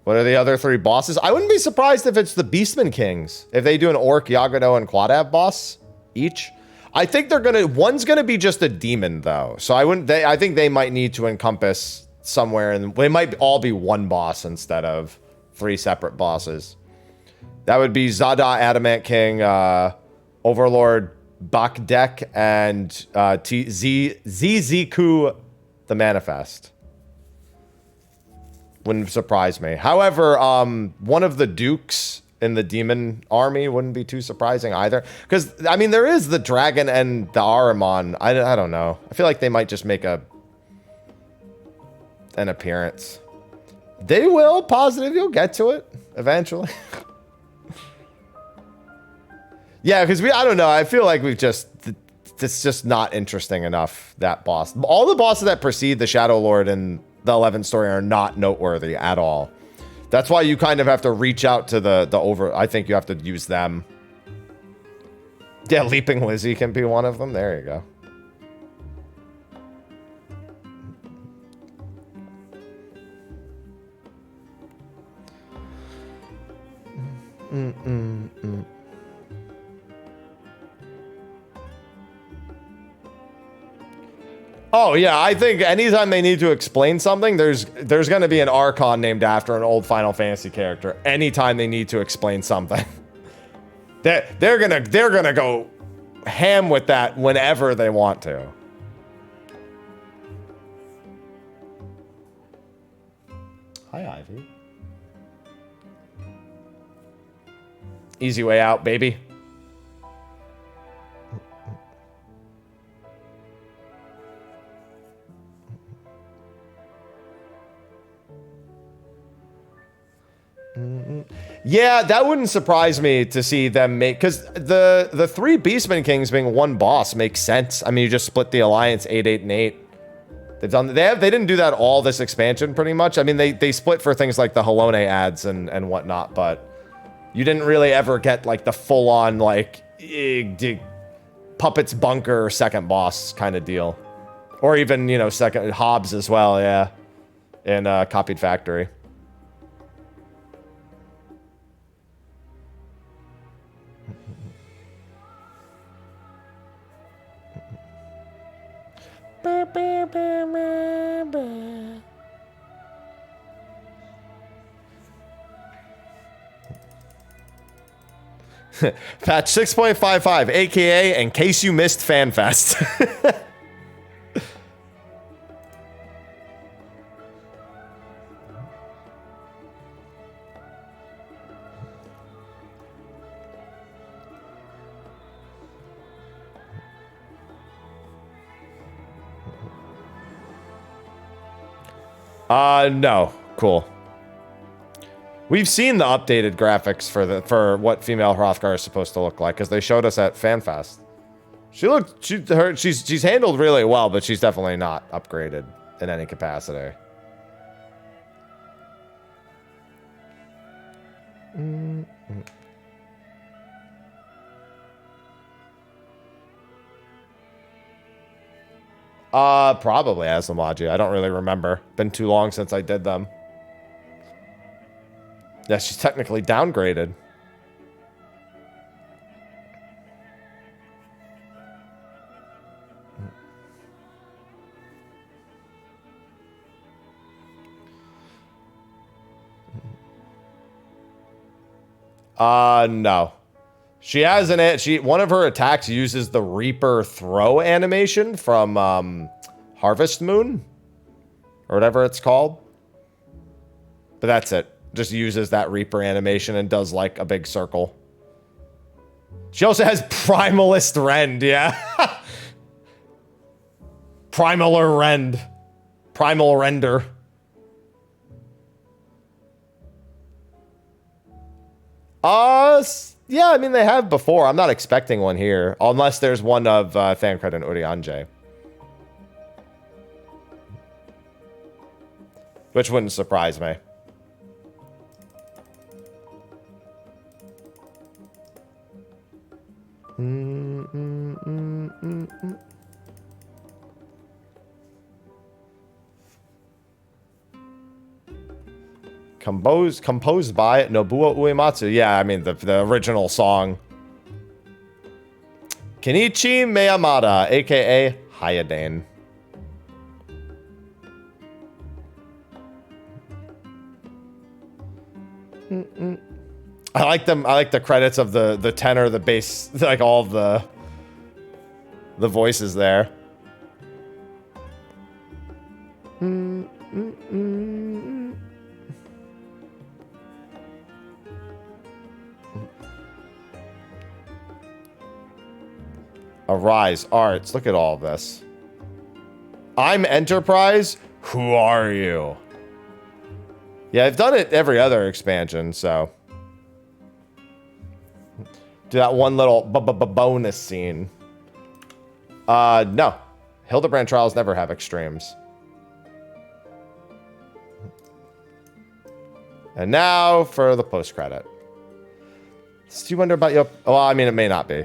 What are the other three bosses? I wouldn't be surprised if it's the Beastman Kings. If they do an Orc, Yagado, and Quadav boss each. I think they're gonna... One's gonna be just a demon, though. So I wouldn't... I think they might need to encompass somewhere, and they might all be one boss instead of 3 separate bosses. That would be Zada, Adamant King, Overlord, Bakdek, and Ziziku the Manifest. Wouldn't surprise me. However, one of the dukes in the demon army wouldn't be too surprising either. Because, I mean, there is the dragon and the Ahriman. I don't know. I feel like they might just make an appearance. They will. Positive. You'll get to it eventually. Yeah, because I don't know. I feel like we've just... It's just not interesting enough, that boss. All the bosses that precede the Shadow Lord and the 11th story are not noteworthy at all. That's why you kind of have to reach out to the over... I think you have to use them. Yeah, Leaping Lizzie can be one of them. There you go. Oh, yeah, I think anytime they need to explain something, there's going to be an Archon named after an old Final Fantasy character. Anytime they need to explain something. They're gonna go ham with that whenever they want to. Hi, Ivy. Easy way out, baby. Yeah, that wouldn't surprise me to see them make, because the 3 Beastman Kings being one boss makes sense. I mean, you just split the alliance 8, 8, and 8. They didn't do that all this expansion pretty much. I mean, they split for things like the Halone ads and whatnot, but you didn't really ever get like the full on like Puppets Bunker second boss kind of deal, or even, you know, second Hobbs as well. Yeah, in Copied Factory. Patch 6.55, aka in case you missed FanFest. No. Cool. We've seen the updated graphics for what female Hrothgar is supposed to look like, because they showed us at FanFest. She's handled really well, but she's definitely not upgraded in any capacity. Probably Asamaji. I don't really remember. Been too long since I did them. Yeah, she's technically downgraded. No. She has one of her attacks uses the Reaper throw animation from Harvest Moon or whatever it's called. But that's it. Just uses that Reaper animation and does like a big circle. She also has Primalist Rend, yeah. Primaler Rend. Primal Render. Yeah, I mean, they have before. I'm not expecting one here. Unless there's one of Thancred and Urianger. Which wouldn't surprise me. Composed by Nobuo Uematsu. Yeah, I mean, the original song. Kenichi Miyamada, a.k.a. Hayadane. I like them. I like the credits of the tenor, the bass, like all the voices there. Arise Arts. Look at all this. I'm Enterprise. Who are you? Yeah, I've done it every other expansion, so. Do that one little bonus scene. No. Hildebrand Trials never have extremes. And now for the post-credit. Do you wonder about your... Well, I mean, it may not be.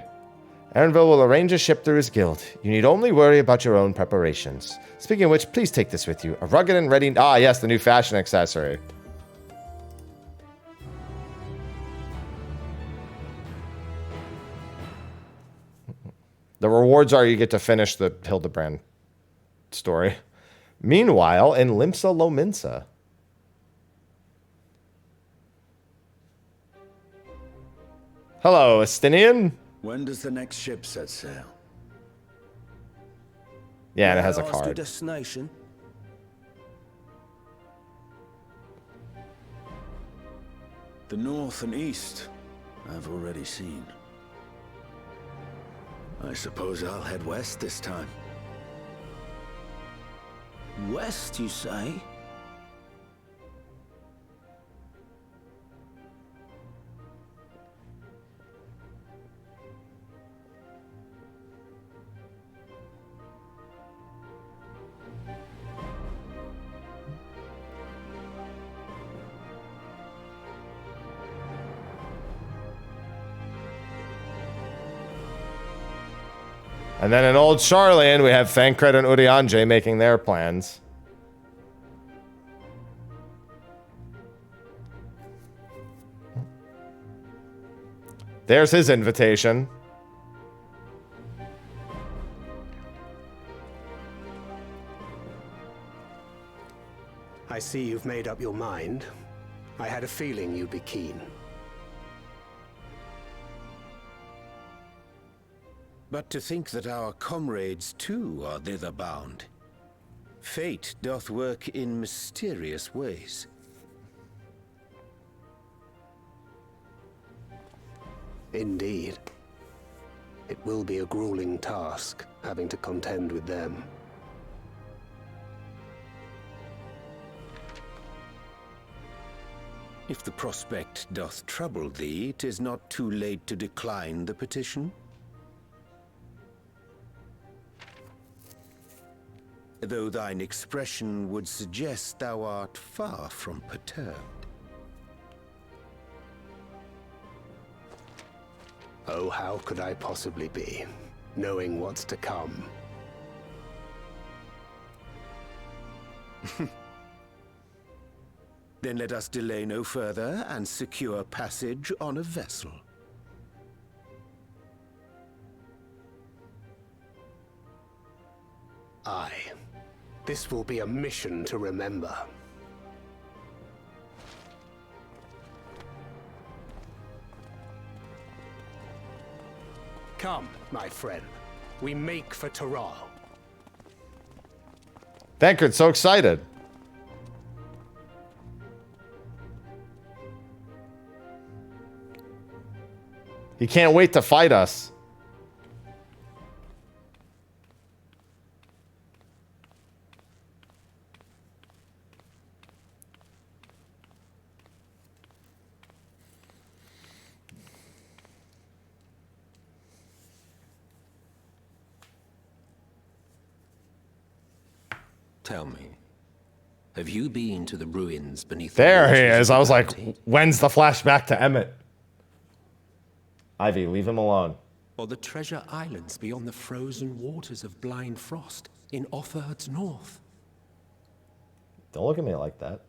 Aaronville will arrange a ship through his guild. You need only worry about your own preparations. Speaking of which, please take this with you. A rugged and ready... Ah, yes, the new fashion accessory. The rewards are you get to finish the Hildebrand story. Meanwhile, in Limsa Lominsa. Hello, Estinian. When does the next ship set sail? Yeah, and it has a May I ask your card. destination? The north and east, I've already seen. I suppose I'll head west this time. West, you say? And then in Old Charlian, we have Thancred and Urianger making their plans. There's his invitation. I see you've made up your mind. I had a feeling you'd be keen. But to think that our comrades too are thither bound. Fate doth work in mysterious ways. Indeed. It will be a grueling task, having to contend with them. If the prospect doth trouble thee, 'tis not too late to decline the petition. Though thine expression would suggest thou art far from perturbed. Oh, how could I possibly be, knowing what's to come? Then let us delay no further and secure passage on a vessel. Aye. This will be a mission to remember. Come, my friend. We make for Taral. Thancred's so excited. He can't wait to fight us. Tell me, have you been to the ruins beneath There the he waters is. of I was the like, bounty? when's the flashback to Emmett? Ivy, leave him alone. Or the treasure islands beyond the frozen waters of Blind Frost in Offerd's north? Don't look at me like that.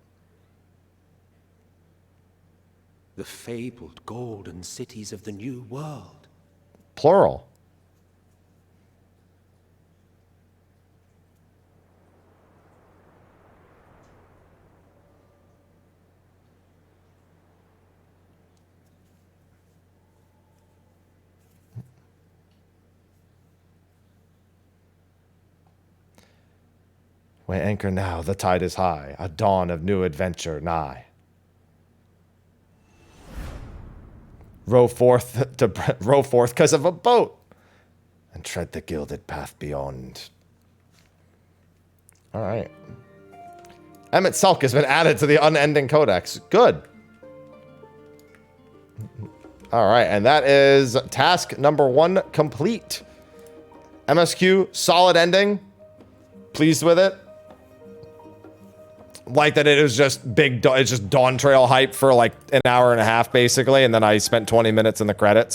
The fabled golden cities of the New World. Plural. We anchor now, the tide is high, a dawn of new adventure nigh. Row forth because of a boat, and tread the gilded path beyond. All right. Emmett Sulk has been added to the Unending Codex. Good. All right, and that is task number 1 complete. MSQ, solid ending. Pleased with it. Like that it was just it's just Dawntrail hype for like an hour and a half basically, and then I spent 20 minutes in the credits.